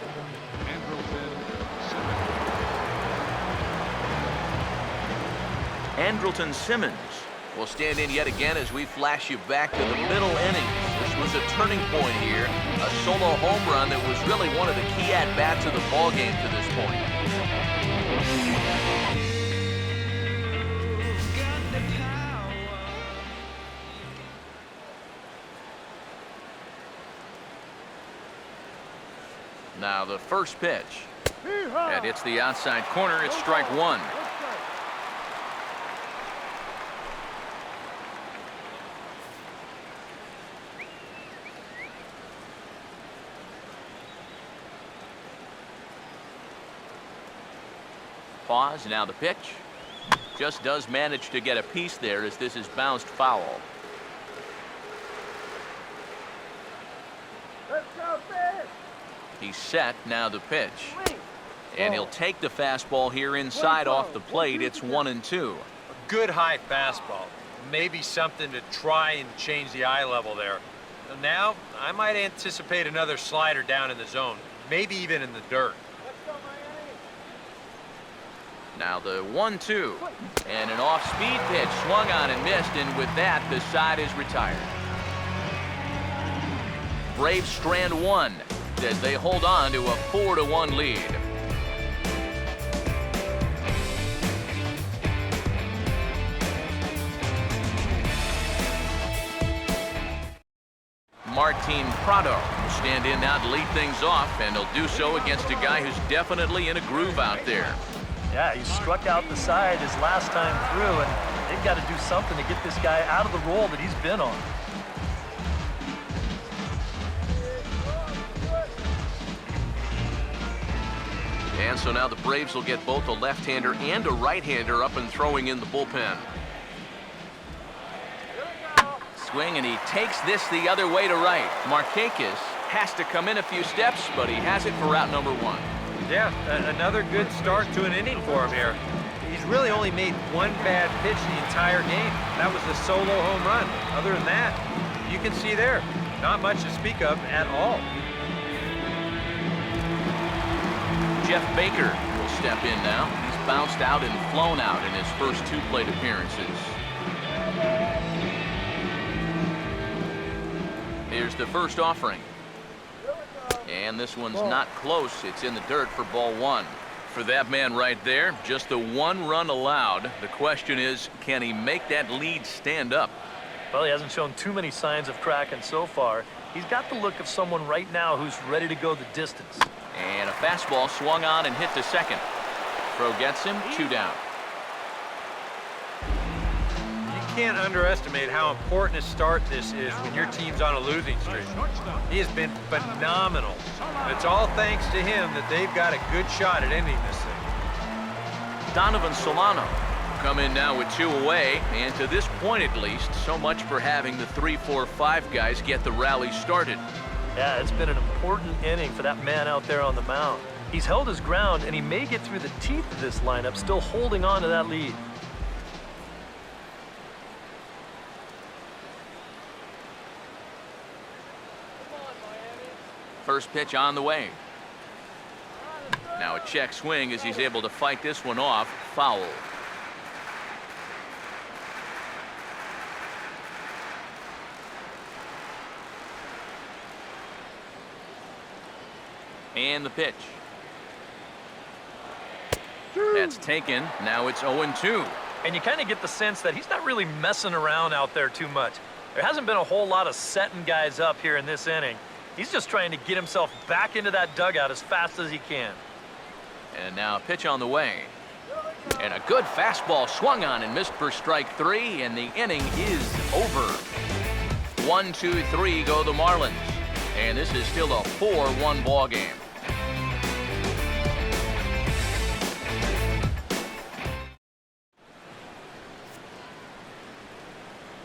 Speaker 1: Andrelton Simmons will stand in yet again as we flash you back to the middle innings. This was a turning point here, a solo home run that was really one of the key at-bats of the ballgame to this point. Now the first pitch. And it's the outside corner. It's strike one. Pause. Now the pitch. Just does manage to get a piece there as this is bounced foul. He's set. Now the pitch. And he'll take the fastball here inside off the plate. It's 1-2.
Speaker 4: A good high fastball. Maybe something to try and change the eye level there. So now, I might anticipate another slider down in the zone, maybe even in the dirt.
Speaker 1: Now the 1-2. And an off-speed pitch swung on and missed, and with that, the side is retired. Braves strand one as they hold on to a 4-1 lead. Martin Prado will stand in now to lead things off, and he'll do so against a guy who's definitely in a groove out there.
Speaker 2: Yeah, he struck out the side his last time through, and they've got to do something to get this guy out of the role that he's been on.
Speaker 1: And so now the Braves will get both a left-hander and a right-hander up and throwing in the bullpen. Swing, and he takes this the other way to right. Markakis has to come in a few steps, but he has it for route number one.
Speaker 4: Yeah, another good start to an inning for him here. He's really only made one bad pitch the entire game. That was the solo home run. Other than that, you can see there, not much to speak of at all.
Speaker 1: Jeff Baker will step in now. He's bounced out and flown out in his first two plate appearances. Here's the first offering. And this one's not close. It's in the dirt for ball one. For that man right there, just the one run allowed. The question is, can he make that lead stand up?
Speaker 2: Well, he hasn't shown too many signs of cracking so far. He's got the look of someone right now who's ready to go the distance.
Speaker 1: And a fastball swung on and hit to second. Throw gets him, 2 down.
Speaker 4: You can't underestimate how important a start this is when your team's on a losing streak. He has been phenomenal. It's all thanks to him that they've got a good shot at ending this thing.
Speaker 1: Donovan Solano come in now with 2 away, and to this point at least, so much for having the 3, 4, 5 guys get the rally started.
Speaker 2: Yeah, it's been an important inning for that man out there on the mound. He's held his ground, and he may get through the teeth of this lineup, still holding on to that lead.
Speaker 1: First pitch on the way. Now a check swing as he's able to fight this one off. Foul. And the pitch. That's taken. Now it's 0-2.
Speaker 2: And you kind of get the sense that he's not really messing around out there too much. There hasn't been a whole lot of setting guys up here in this inning. He's just trying to get himself back into that dugout as fast as he can.
Speaker 1: And now a pitch on the way. And a good fastball swung on and missed for strike 3, and the inning is over. 1, 2, 3 go the Marlins. And this is still a 4-1 ball game.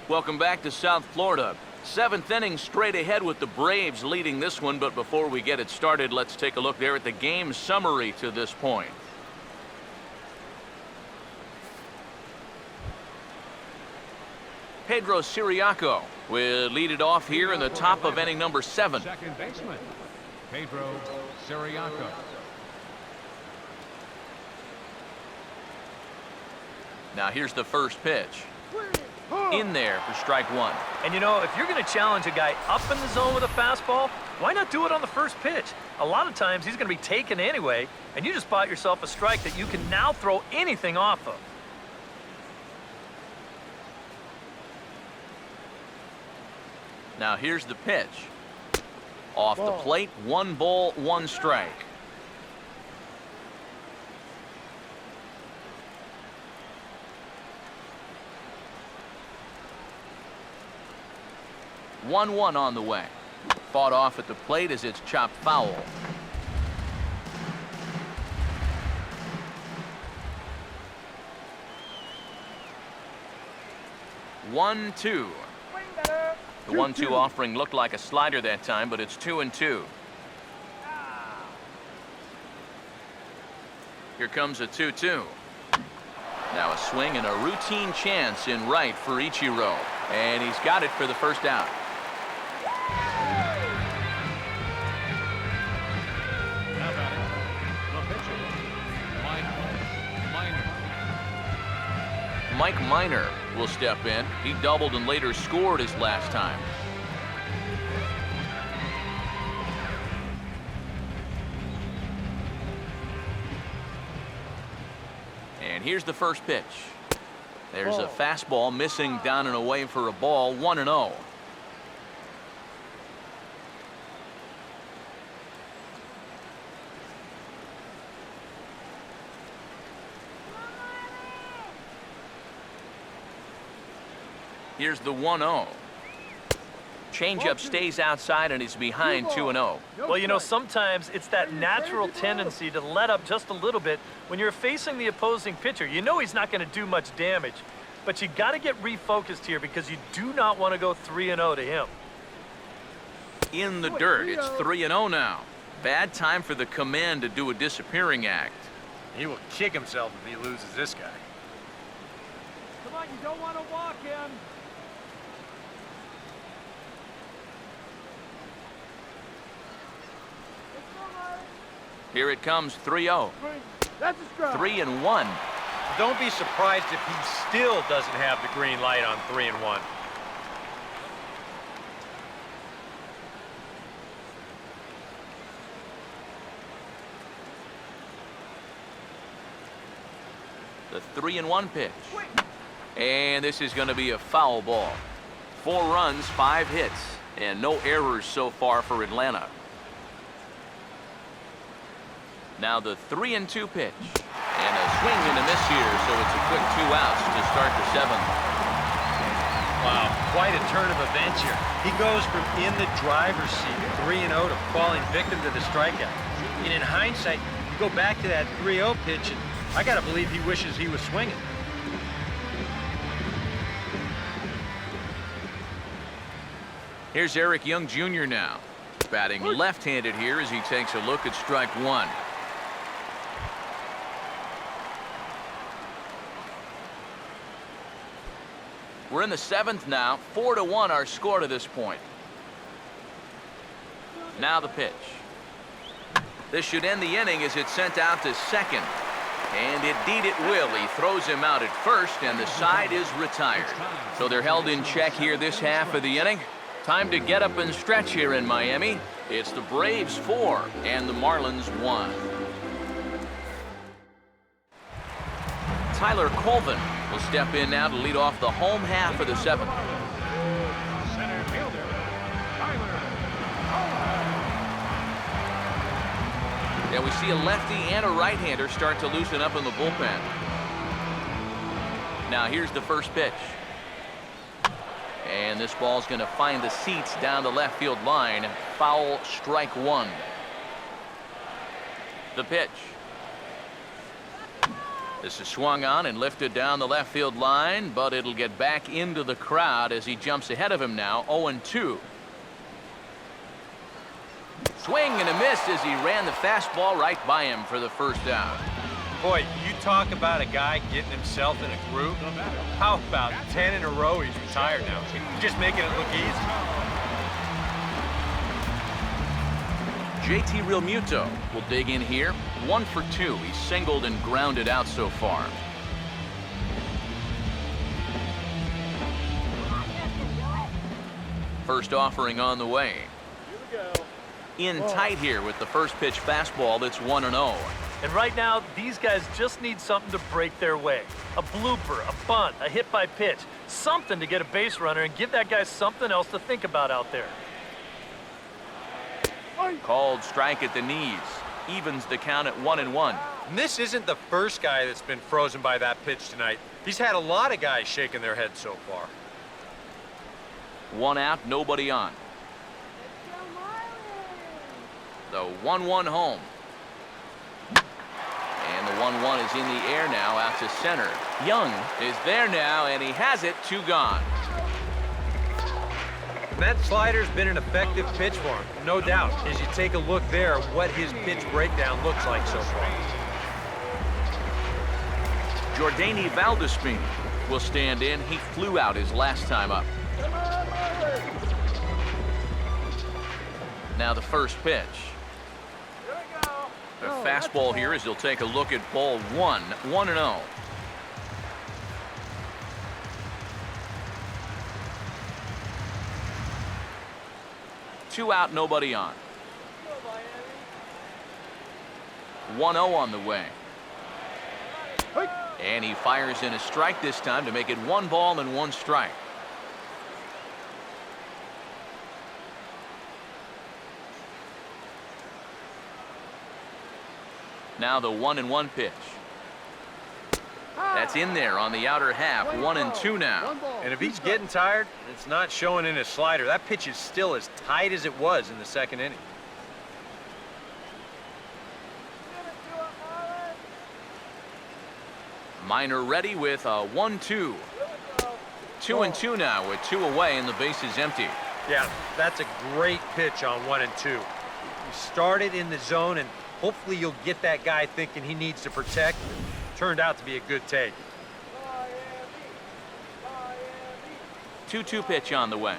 Speaker 1: Welcome back to South Florida. 7th inning straight ahead with the Braves leading this one, but before we get it started, let's take a look there at the game summary to this point. Pedro Siriaco will lead it off here in the top of inning number 7.
Speaker 3: Second baseman, Pedro Siriaco.
Speaker 1: Now here's the first pitch. In there for strike 1.
Speaker 2: And you know, if you're going to challenge a guy up in the zone with a fastball, why not do it on the first pitch? A lot of times he's going to be taken anyway, and you just bought yourself a strike that you can now throw anything off of.
Speaker 1: Now here's the pitch. Off the plate, 1 ball, 1 strike. One on the way. Fought off at the plate as it's chopped foul. One, 2. The 1-2 offering looked like a slider that time, but it's 2-2. Here comes a 2-2. Now a swing and a routine chance in right for Ichiro. And he's got it for the first out. Mike Minor will step in. He doubled and later scored his last time. And here's the first pitch. There's a fastball missing down and away for a ball, 1-0. Here's the 1-0. Changeup stays outside and he's behind 2-0.
Speaker 2: Well, you know, sometimes it's that natural tendency to let up just a little bit when you're facing the opposing pitcher. You know he's not going to do much damage, but you got to get refocused here because you do not want to go 3-0 to him.
Speaker 1: In the dirt, it's 3-0 now. Bad time for the command to do a disappearing act.
Speaker 4: He will kick himself if he loses this guy.
Speaker 5: Come on, you don't want to walk him.
Speaker 1: Here it comes, 3-0.
Speaker 5: That's a strike.
Speaker 1: 3-1.
Speaker 4: Don't be surprised if he still doesn't have the green light on 3-1.
Speaker 1: The 3-1 pitch. And this is going to be a foul ball. 4 runs, 5 hits, and no errors so far for Atlanta. Now the 3-2 pitch. And a swing and a miss here, so it's a quick 2 outs to start the 7th.
Speaker 4: Wow, quite a turn of events here. He goes from in the driver's seat, 3-0, to falling victim to the strikeout. And in hindsight, you go back to that 3-0 pitch, and I got to believe he wishes he was swinging.
Speaker 1: Here's Eric Young Jr. now. Batting left-handed here as he takes a look at strike 1. We're in the 7th now. 4-1 our score to this point. Now the pitch. This should end the inning as it's sent out to second. And indeed it will. He throws him out at first, and the side is retired. So they're held in check here this half of the inning. Time to get up and stretch here in Miami. It's the Braves 4 and the Marlins 1. Tyler Colvin will step in now to lead off the home half of the 7th.
Speaker 3: Center fielder, Tyler.
Speaker 1: And we see a lefty and a right-hander start to loosen up in the bullpen. Now here's the first pitch. And this ball's going to find the seats down the left field line. Foul, strike 1. The pitch. This is swung on and lifted down the left field line, but it'll get back into the crowd as he jumps ahead of him now, 0-2. Swing and a miss as he ran the fastball right by him for the first out.
Speaker 4: Boy, you talk about a guy getting himself in a groove. How about 10 in a row he's retired now? Just making it look easy.
Speaker 1: JT Realmuto will dig in here. 1 for 2. He's singled and grounded out so far. First offering on the way. In tight here with the first pitch fastball that's 1-0.
Speaker 2: And right now, these guys just need something to break their way. A blooper, a bunt, a hit by pitch. Something to get a base runner and give that guy something else to think about out there.
Speaker 1: Called strike at the knees. Evens the count at 1-1.
Speaker 4: And this isn't the first guy that's been frozen by that pitch tonight. He's had a lot of guys shaking their heads so far.
Speaker 1: 1 out, nobody on. The 1-1 home. And the 1-1 is in the air now out to center. Young is there now, and he has it, 2 gone.
Speaker 4: That slider's been an effective pitch for him, no doubt. As you take a look there, what his pitch breakdown looks like so far.
Speaker 1: Jordany Valdespin will stand in. He flew out his last time up. Now the first pitch. A fastball here as he'll take a look at ball 1, 1-0. 2 out, nobody on. 1-0 on the way. And he fires in a strike this time to make it 1 ball and 1 strike. Now the 1-1 pitch. That's in there on the outer half. 1-2 now.
Speaker 4: And if he's getting tired, it's not showing in his slider. That pitch is still as tight as it was in the 2nd inning.
Speaker 1: Minor ready with a 1-2. 2-2 now with 2 away and the base is empty.
Speaker 4: Yeah, that's a great pitch on 1-2. You started in the zone, and hopefully you'll get that guy thinking he needs to protect. Turned out to be a good take.
Speaker 1: 2-2 pitch on the way.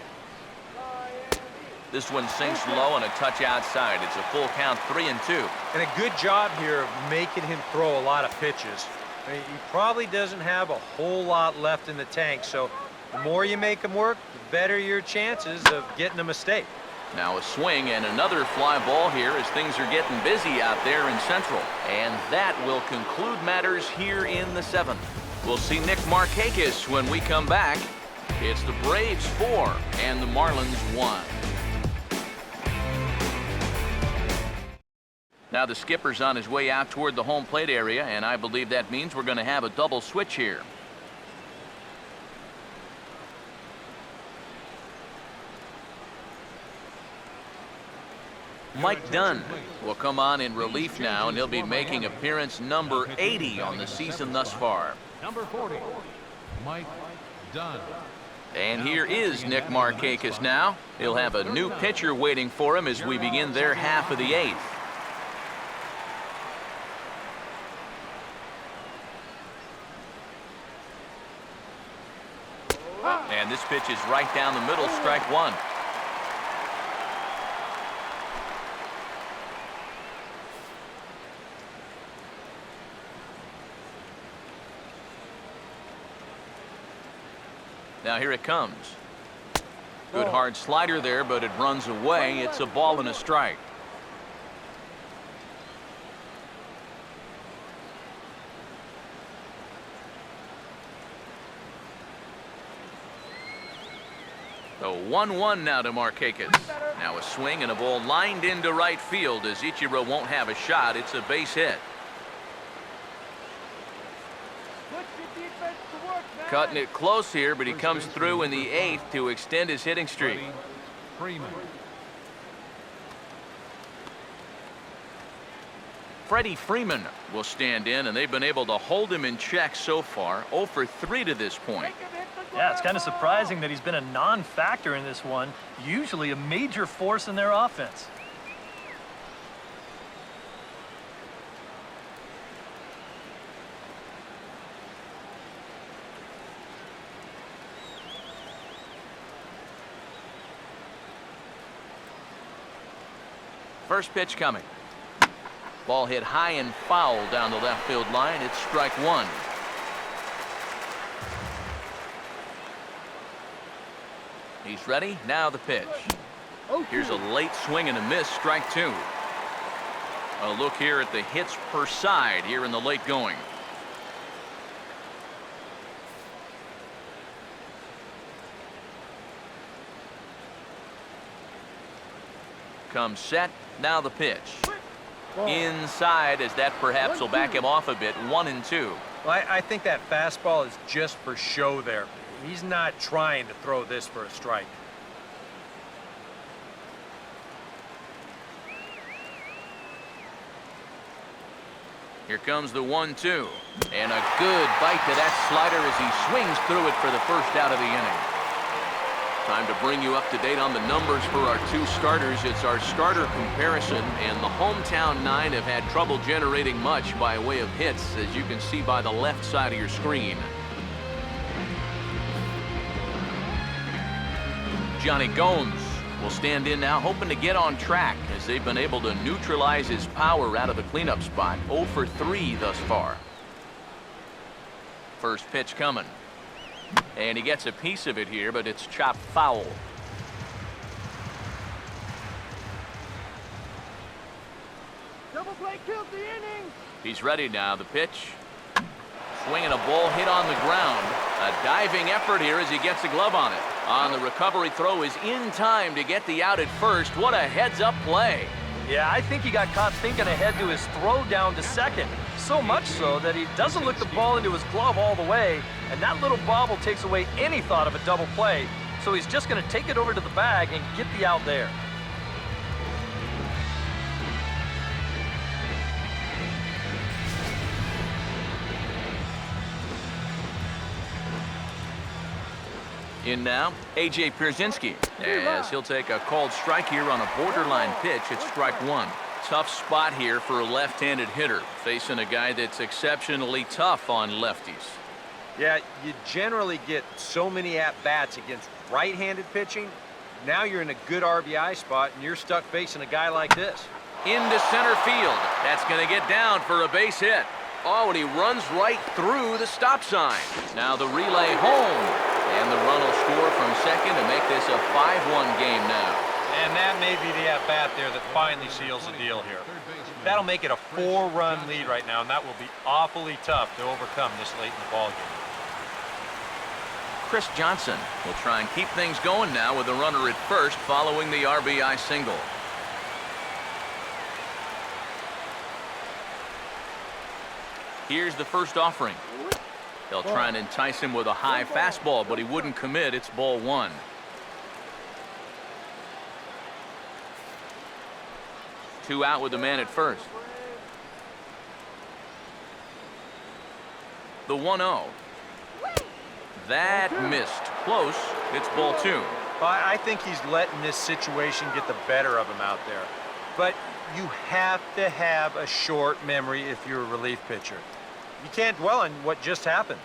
Speaker 1: This one sinks low and a touch outside. It's a full count, 3-2.
Speaker 4: And a good job here of making him throw a lot of pitches. I mean, he probably doesn't have a whole lot left in the tank, so the more you make him work, the better your chances of getting a mistake.
Speaker 1: Now a swing and another fly ball here as things are getting busy out there in Central. And that will conclude matters here in the 7th. We'll see Nick Markakis when we come back. It's the Braves 4 and the Marlins 1. Now the skipper's on his way out toward the home plate area, and I believe that means we're going to have a double switch here. Mike Dunn will come on in relief now, and he'll be making appearance number 80 on the season thus far.
Speaker 3: Number 40, Mike Dunn.
Speaker 1: And here is Nick Markakis now. He'll have a new pitcher waiting for him as we begin their half of the 8th. And this pitch is right down the middle, strike 1. Now here it comes. Good hard slider there, but it runs away. It's a ball and a strike. So 1-1 now to Markakis. Now a swing and a ball lined into right field as Ichiro won't have a shot. It's a base hit. Cutting it close here, but he comes through in the 8th to extend his hitting streak. Freddie Freeman will stand in, and they've been able to hold him in check so far. 0 for 3 to this point.
Speaker 2: Yeah, it's kind of surprising that he's been a non-factor in this one. Usually a major force in their offense.
Speaker 1: First pitch coming. Ball hit high and foul down the left field line. It's strike 1. He's ready. Now the pitch. Here's a late swing and a miss. Strike 2. A look here at the hits per side here in the late going. Comes set. Now the pitch. Inside, as that perhaps will back him off a bit. 1-2.
Speaker 4: Well, I think that fastball is just for show there. He's not trying to throw this for a strike.
Speaker 1: Here comes the 1-2. And a good bite to that slider as he swings through it for the first out of the inning. Time to bring you up to date on the numbers for our 2 starters. It's our starter comparison, and the hometown 9 have had trouble generating much by way of hits, as you can see by the left side of your screen. Johnny Gomes will stand in now, hoping to get on track, as they've been able to neutralize his power out of the cleanup spot. 0 for 3 thus far. First pitch coming. And he gets a piece of it here, but it's chopped foul.
Speaker 5: play kills the inning.
Speaker 1: He's ready now. The pitch. Swinging a ball hit on the ground. A diving effort here as he gets a glove on it. On the recovery throw is in time to get the out at first. What a heads-up play.
Speaker 2: Yeah, I think he got caught thinking ahead to his throw down to second. So much so that he doesn't look the ball into his glove all the way, and that little bobble takes away any thought of a double play. So he's just going to take it over to the bag and get the out there.
Speaker 1: In now, A.J. Pierzynski, as he'll take a called strike here on a borderline pitch at strike one. Tough spot here for a left-handed hitter, facing a guy that's exceptionally tough on lefties.
Speaker 4: Yeah, you generally get so many at-bats against right-handed pitching. Now you're in a good RBI spot, and you're stuck facing a guy like this.
Speaker 1: Into center field. That's going to get down for a base hit. Oh, and he runs right through the stop sign. Now the relay home. And the run will score from second to make this a 5-1 game now.
Speaker 4: And that may be the at-bat there that finally seals the deal here. That'll make it a 4-run lead right now, and that will be awfully tough to overcome this late in the ballgame.
Speaker 1: Chris Johnson will try and keep things going now with a runner at first following the RBI single. Here's the first offering. They'll try and entice him with a high fastball, but he wouldn't commit. It's ball one. Two out with the man at first. The 1-0. That missed. Close. It's ball two.
Speaker 4: I think he's letting this situation get the better of him out there. But you have to have a short memory if you're a relief pitcher. You can't dwell on what just happened.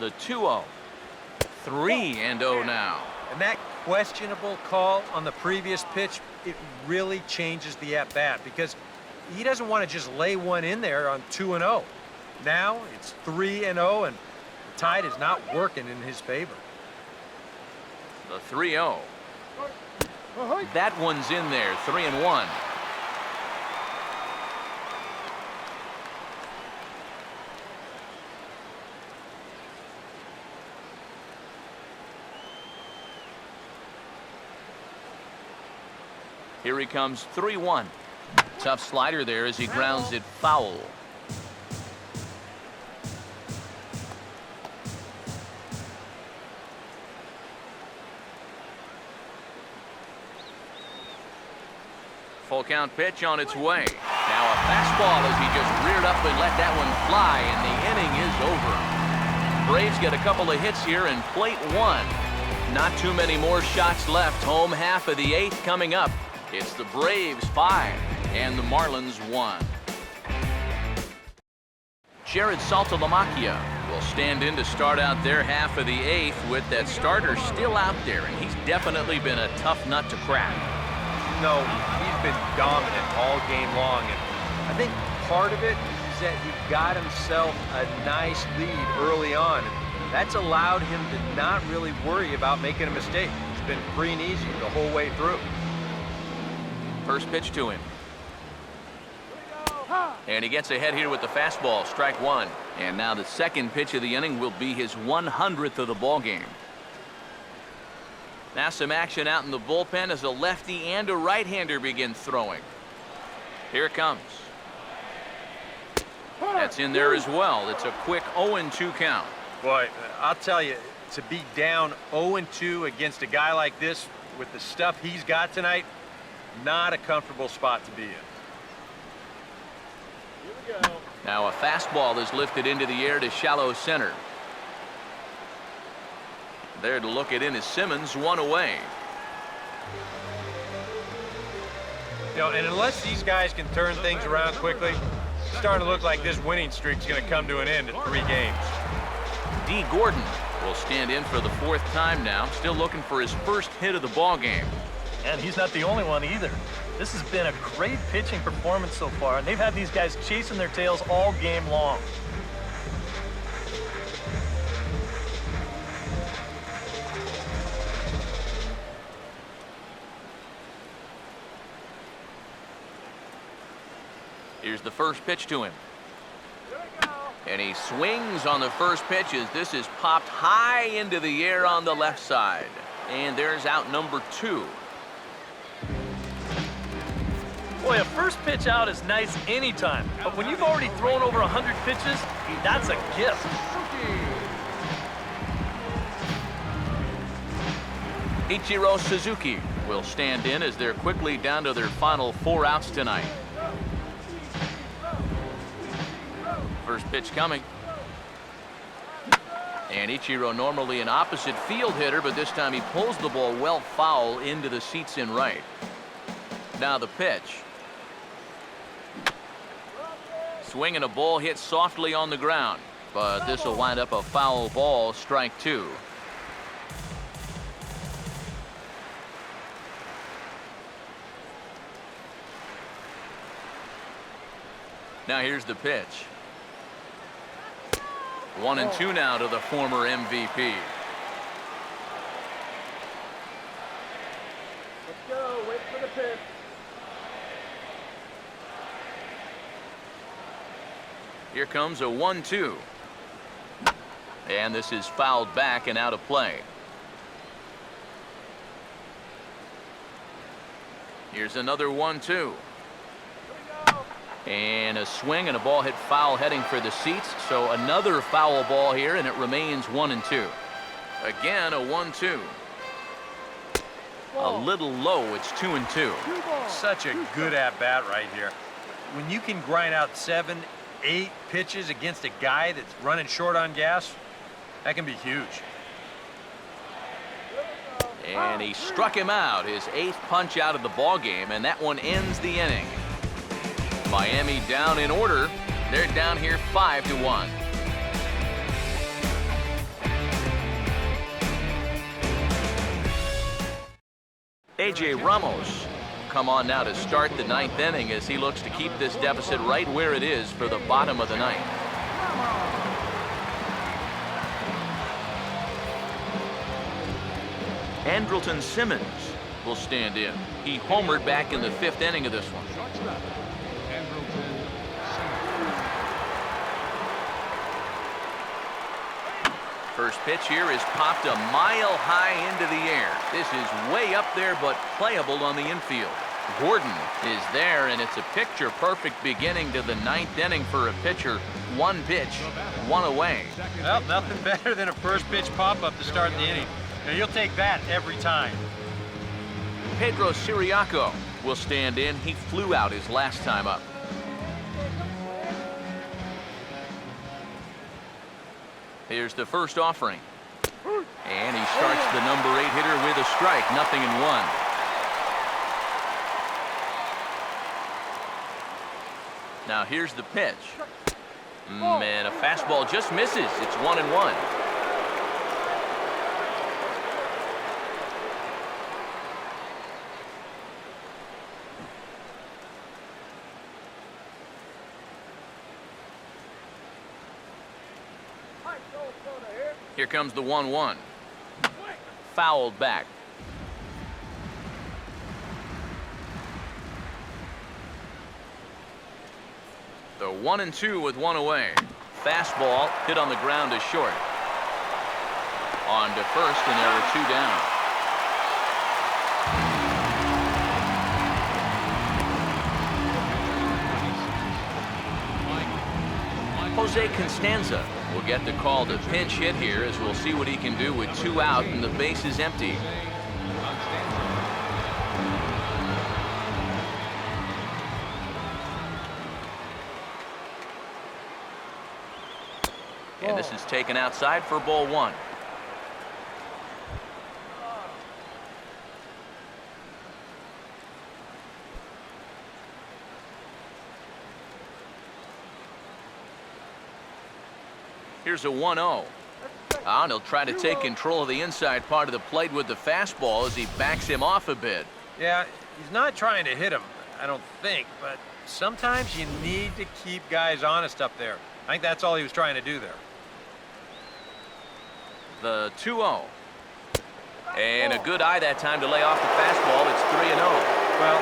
Speaker 1: The 2-0. 3-0 now.
Speaker 4: And that questionable call on the previous pitch, it really changes the at-bat because he doesn't want to just lay one in there on 2-0. Now it's 3-0, and the tide is not working in his favor.
Speaker 1: The 3-0. That one's in there. 3-1. Here he comes, 3-1. Tough slider there as he grounds it foul. Full count pitch on its way. Now a fastball as he just reared up and let that one fly, and the inning is over. Braves get a couple of hits here and plate one. Not too many more shots left. Home half of the eighth coming up. It's the Braves 5 and the Marlins 1. Jared Saltalamacchia will stand in to start out their half of the eighth with that starter still out there, and he's definitely been a tough nut to crack.
Speaker 4: No, he's been dominant all game long, and I think part of it is that he got himself a nice lead early on, and that's allowed him to not really worry about making a mistake. It's been free and easy the whole way through.
Speaker 1: First pitch to him. And he gets ahead here with the fastball, strike one. And now the second pitch of the inning will be his 100th of the ball game. Now some action out in the bullpen as a lefty and a right-hander begin throwing. Here it comes. That's in there as well. It's a quick 0-2 count.
Speaker 4: Boy, I'll tell you, to be down 0-2 against a guy like this with the stuff he's got tonight, not a comfortable spot to be in.
Speaker 5: Here we go.
Speaker 1: Now a fastball is lifted into the air to shallow center. There to look it in is Simmons, one away.
Speaker 4: You know, and unless these guys can turn things around quickly, it's starting to look like this winning streak is going to come to an end in 3 games.
Speaker 1: D. Gordon will stand in for the 4th time now, still looking for his first hit of the ball game.
Speaker 2: And he's not the only one either. This has been a great pitching performance so far, and they've had these guys chasing their tails all game long.
Speaker 1: Here's the first pitch to him. And he swings on the first pitch as this is popped high into the air on the left side. And there's out number 2.
Speaker 2: Boy, a first pitch out is nice anytime. But when you've already thrown over 100 pitches, that's a gift.
Speaker 1: Ichiro Suzuki will stand in as they're quickly down to their final 4 outs tonight. First pitch coming. And Ichiro, normally an opposite field hitter, but this time he pulls the ball well foul into the seats in right. Now the pitch. Swing and a ball hit softly on the ground, but this will wind up a foul ball, strike 2. Now here's the pitch. 1-2 now to the former MVP.
Speaker 5: Let's go. Wait for the pitch.
Speaker 1: Here comes a 1-2. And this is fouled back and out of play. Here's another 1-2. And a swing and a ball hit foul heading for the seats. So another foul ball here, and it remains 1-2. Again, a 1-2. A little low, it's 2-2.
Speaker 4: Such a good at-bat right here. When you can grind out 7, 8 pitches against a guy that's running short on gas, that can be huge.
Speaker 1: And he struck him out, his 8th punch out of the ball game, and that one ends the inning. Miami down in order. They're down here 5-1. A.J. Ramos come on now to start the 9th inning as he looks to keep this deficit right where it is for the bottom of the 9th. Andrelton Simmons will stand in. He homered back in the 5th inning of this one. First pitch here is popped a mile high into the air. This is way up there, but playable on the infield. Gordon is there, and it's a picture-perfect beginning to the 9th inning for a pitcher. 1 pitch, 1 away.
Speaker 4: Well, nothing better than a first pitch pop-up to start the inning. Now, you'll take that every time.
Speaker 1: Pedro Siriaco will stand in. He flew out his last time up. Here's the first offering. And he starts the number 8 hitter with a strike, 0-1. Now here's the pitch. And a fastball just misses. It's 1-1. Here comes the 1-1. Fouled back. The 1-2 with 1 away. Fastball hit on the ground to short. On to first, and there are 2 down. Jose Constanza will get the call to pinch hit here, as we'll see what he can do with 2 out and the base is empty. And this is taken outside for ball 1. Here's a 1-0. And he'll try to take control of the inside part of the plate with the fastball as he backs him off a bit.
Speaker 4: Yeah, he's not trying to hit him, I don't think, but sometimes you need to keep guys honest up there. I think that's all he was trying to do there.
Speaker 1: The 2-0. And a good eye that time to lay off the fastball. It's 3-0.
Speaker 4: Well,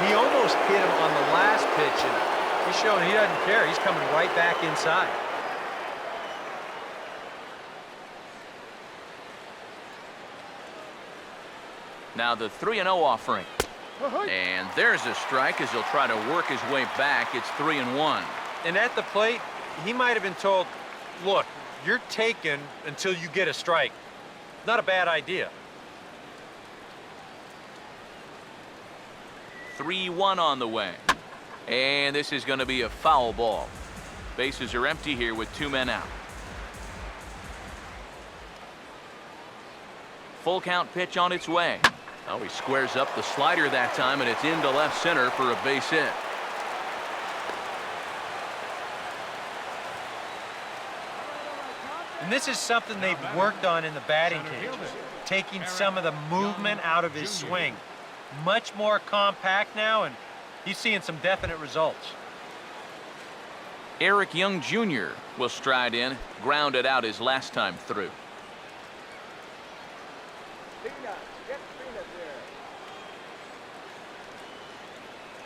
Speaker 4: he almost hit him on the last pitch, and He's showing he doesn't care. He's coming right back inside.
Speaker 1: Now the 3-0 offering. And there's a strike as he'll try to work his way back. It's 3-1.
Speaker 4: And at the plate, he might have been told, look, you're taken until you get a strike. Not a bad idea.
Speaker 1: 3-1 on the way. And this is going to be a foul ball. Bases are empty here with 2 men out. Full count pitch on its way. Oh, he squares up the slider that time, and it's into left center for a base hit.
Speaker 4: And this is something they've worked on in the batting cages, taking some of the movement out of his swing. Much more compact now, and he's seeing some definite results.
Speaker 1: Eric Young Jr. will stride in, grounded out his last time through.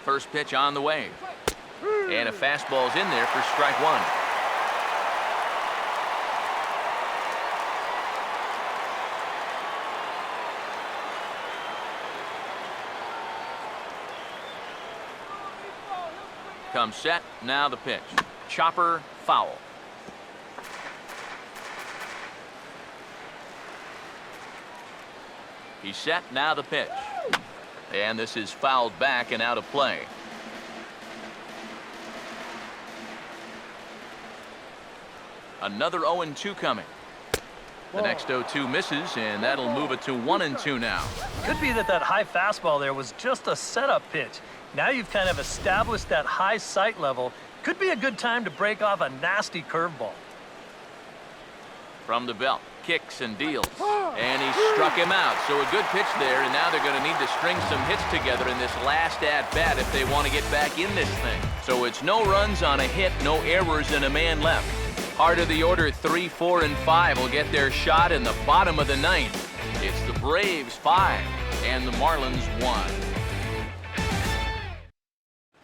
Speaker 1: First pitch on the way. And a fastball's in there for strike 1. Comes set, now the pitch. Chopper, foul. He's set, now the pitch. And this is fouled back and out of play. Another 0-2 coming. The next 0-2 misses, and that'll move it to 1-2 now.
Speaker 2: Could be that high fastball there was just a setup pitch. Now you've kind of established that high sight level. Could be a good time to break off a nasty curveball.
Speaker 1: From the belt, kicks and deals. And he struck him out. So a good pitch there, and now they're going to need to string some hits together in this last at-bat if they want to get back in this thing. So it's no runs on a hit, no errors, and a man left. Heart of the order, 3, 4, and 5 will get their shot in the bottom of the 9th. It's the Braves 5 and the Marlins 1.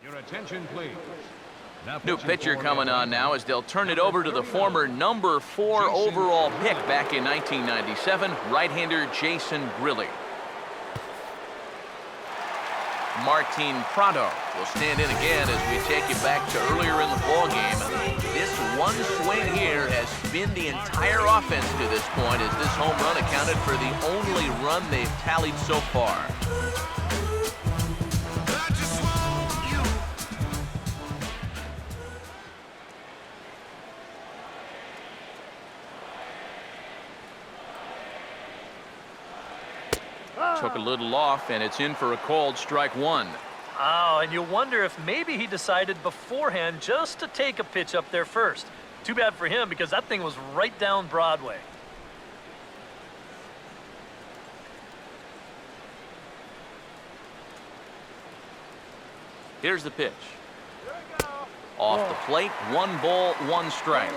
Speaker 3: Your attention, please.
Speaker 1: New pitcher coming on now as they'll turn it over to the former number 4 overall pick back in 1997, right-hander Jason Grilli. Martin Prado will stand in again as we take you back to earlier in the ballgame. This one swing here has been the entire offense to this point, as this home run accounted for the only run they've tallied so far. Took a little off, and it's in for a called strike 1.
Speaker 2: Oh, and you wonder if maybe he decided beforehand just to take a pitch up there first. Too bad for him, because that thing was right down Broadway.
Speaker 1: Here's the pitch. Off the plate, 1 ball, 1 strike.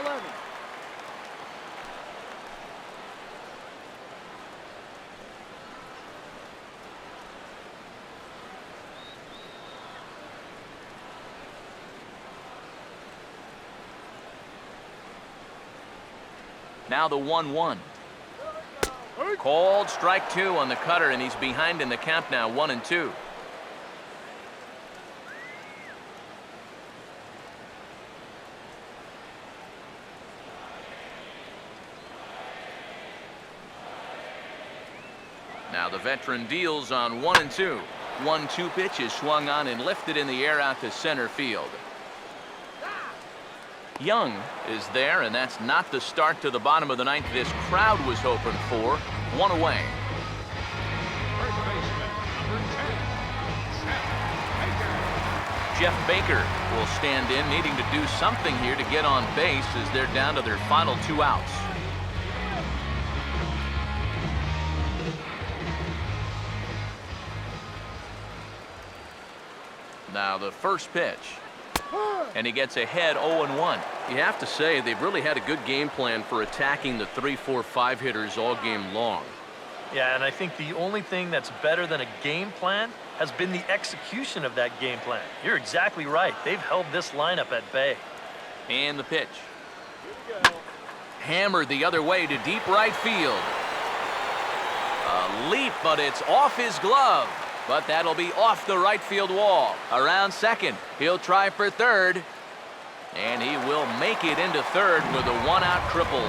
Speaker 1: Now the 1-1. Called strike 2 on the cutter, and he's behind in the count now, 1-2. Now the veteran deals on 1-2. 1-2 pitch is swung on and lifted in the air out to center field. Young is there, and that's not the start to the bottom of the 9th this crowd was hoping for. 1 away.
Speaker 3: First baseman, number 10,
Speaker 1: Jeff Baker will stand in, needing to do something here to get on base as they're down to their final 2 outs. Now the first pitch. And he gets ahead 0-1. You have to say they've really had a good game plan for attacking the 3, 4, 5 hitters all game long.
Speaker 2: Yeah, and I think the only thing that's better than a game plan has been the execution of that game plan. You're exactly right. They've held this lineup at bay.
Speaker 1: And the pitch. Hammered the other way to deep right field. A leap, but it's off his glove. But that'll be off the right field wall. Around second, he'll try for third. And he will make it into third with a one-out triple.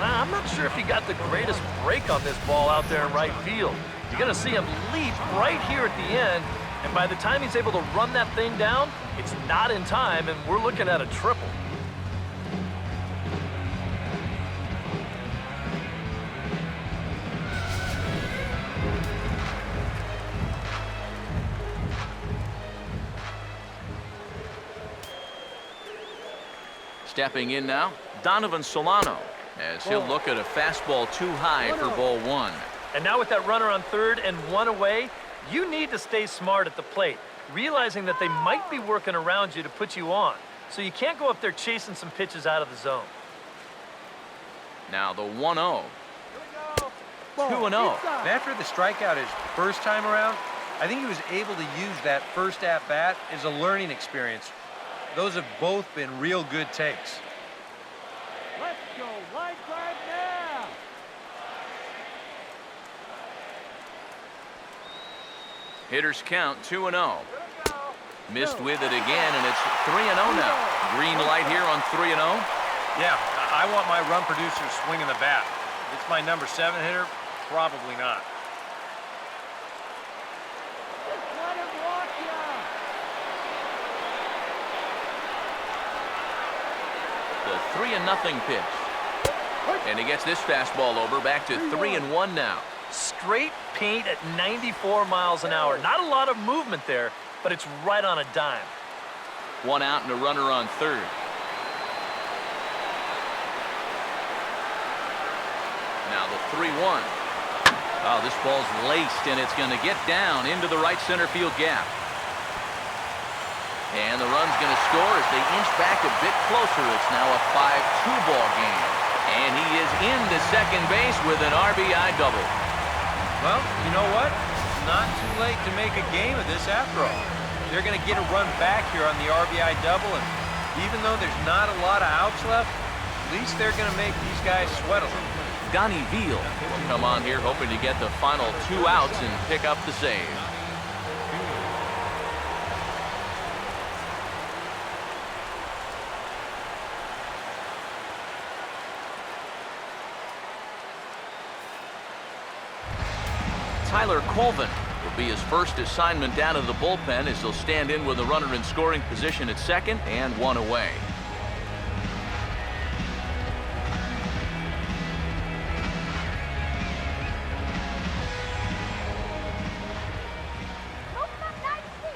Speaker 2: I'm not sure if he got the greatest break on this ball out there in right field. You're going to see him leap right here at the end, and by the time he's able to run that thing down, it's not in time, and we're looking at a triple.
Speaker 1: Stepping in now, Donovan Solano, as he'll look at a fastball too high for ball one.
Speaker 2: And now with that runner on third and one away, you need to stay smart at the plate, realizing that they might be working around you to put you on. So you can't go up there chasing some pitches out of the zone.
Speaker 1: Now the 1-0. 2-0.
Speaker 4: After the strikeout his first time around, I think he was able to use that first at-bat as a learning experience. Those have both been real good takes.
Speaker 5: Let's go. Line drive now.
Speaker 1: Hitters count 2-0. Missed with it again, and it's 3-0 now. Green light here on 3-0.
Speaker 4: Yeah, I want my run producer swinging the bat. If it's my number 7 hitter, probably not.
Speaker 5: Just let him walk ya.
Speaker 1: The 3-0 pitch. And he gets this fastball over, back to 3-1 now.
Speaker 2: Straight paint at 94 miles an hour. Not a lot of movement there, but it's right on a dime.
Speaker 1: One out and a runner on third. Now the 3-1. Oh, this ball's laced, and it's going to get down into the right center field gap. And the run's going to score as they inch back a bit closer. It's now a 5-2 ball game. And he is into second base with an RBI double.
Speaker 4: Well, you know what? Not too late to make a game of this after all. They're going to get a run back here on the RBI double, and even though there's not a lot of outs left, at least they're going to make these guys sweat a little.
Speaker 1: Donnie Veal will come on here hoping to get the final 2 outs and pick up the save. Tyler Colvin will be his first assignment down to the bullpen as he'll stand in with a runner in scoring position at second and one away.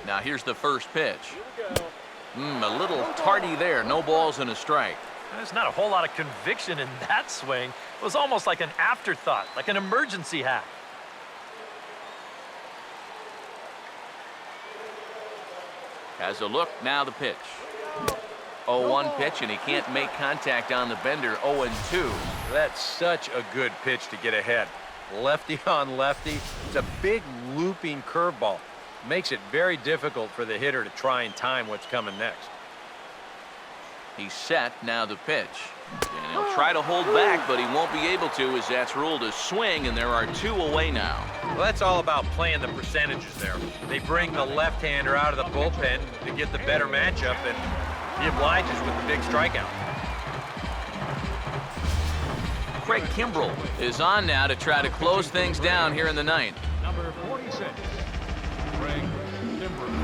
Speaker 1: Now here's the first pitch. A little tardy there. No balls and a strike.
Speaker 2: There's not a whole lot of conviction in that swing. It was almost like an afterthought, like an emergency hack.
Speaker 1: Has a look, now the pitch. 0-1 pitch, and he can't make contact on the bender. 0-2.
Speaker 4: That's such a good pitch to get ahead. Lefty on lefty. It's a big looping curveball. Makes it very difficult for the hitter to try and time what's coming next.
Speaker 1: He's set, now the pitch. And he'll try to hold back, but he won't be able to as that's ruled a swing, and there are 2 away now.
Speaker 4: Well, that's all about playing the percentages there. They bring the left-hander out of the bullpen to get the better matchup, and he obliges with the big strikeout.
Speaker 1: Craig Kimbrell is on now to try to close things down here in the ninth.
Speaker 3: Number 46, Craig Kimbrell.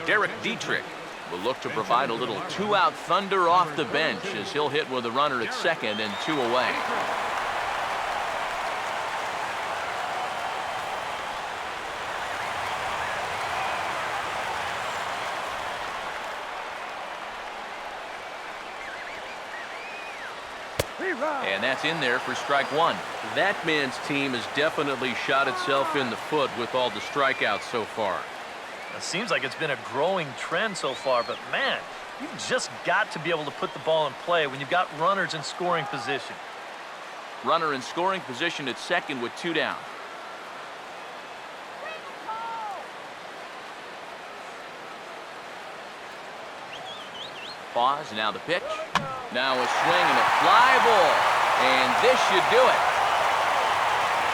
Speaker 1: Derek Dietrich will look to provide a little 2-out thunder off the bench as he'll hit with a runner at second and 2 away. And that's in there for strike 1. That man's team has definitely shot itself in the foot with all the strikeouts so far.
Speaker 2: It seems like it's been a growing trend so far, but man, you've just got to be able to put the ball in play when you've got runners in scoring position.
Speaker 1: Runner in scoring position at second with 2 down. Pause, now the pitch. Now a swing and a fly ball. And this should do it.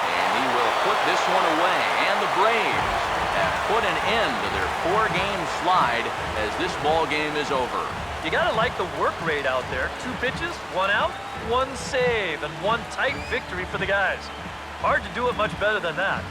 Speaker 1: And he will put this one away. And the Braves have put an end to their 4-game slide as this ball game is over.
Speaker 2: You gotta like the work rate out there. 2 pitches, 1 out, 1 save, and 1 tight victory for the guys. Hard to do it much better than that.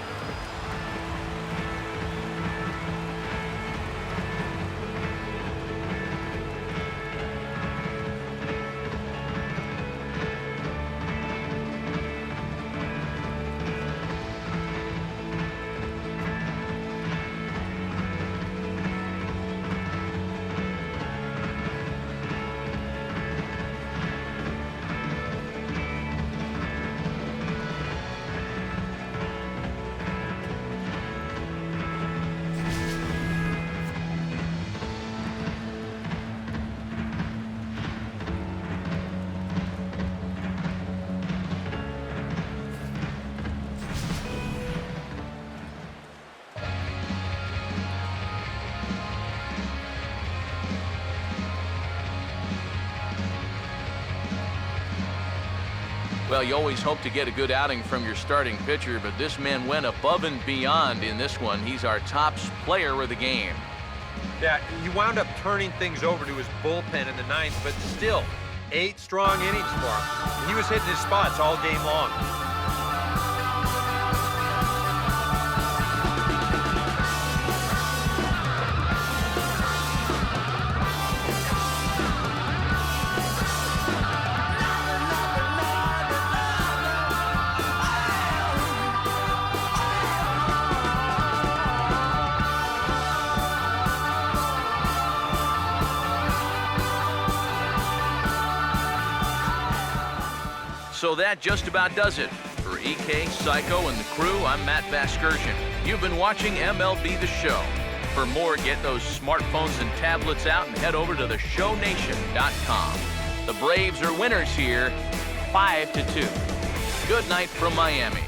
Speaker 1: Well, you always hope to get a good outing from your starting pitcher, but this man went above and beyond in this one. He's our top player of the game.
Speaker 4: Yeah, he wound up turning things over to his bullpen in the 9th, but still, 8 strong innings for him. And he was hitting his spots all game long.
Speaker 1: So that just about does it. For EK, Psycho, and the crew, I'm Matt Vasgersian. You've been watching MLB The Show. For more, get those smartphones and tablets out and head over to theshownation.com. The Braves are winners here, 5-2. Good night from Miami.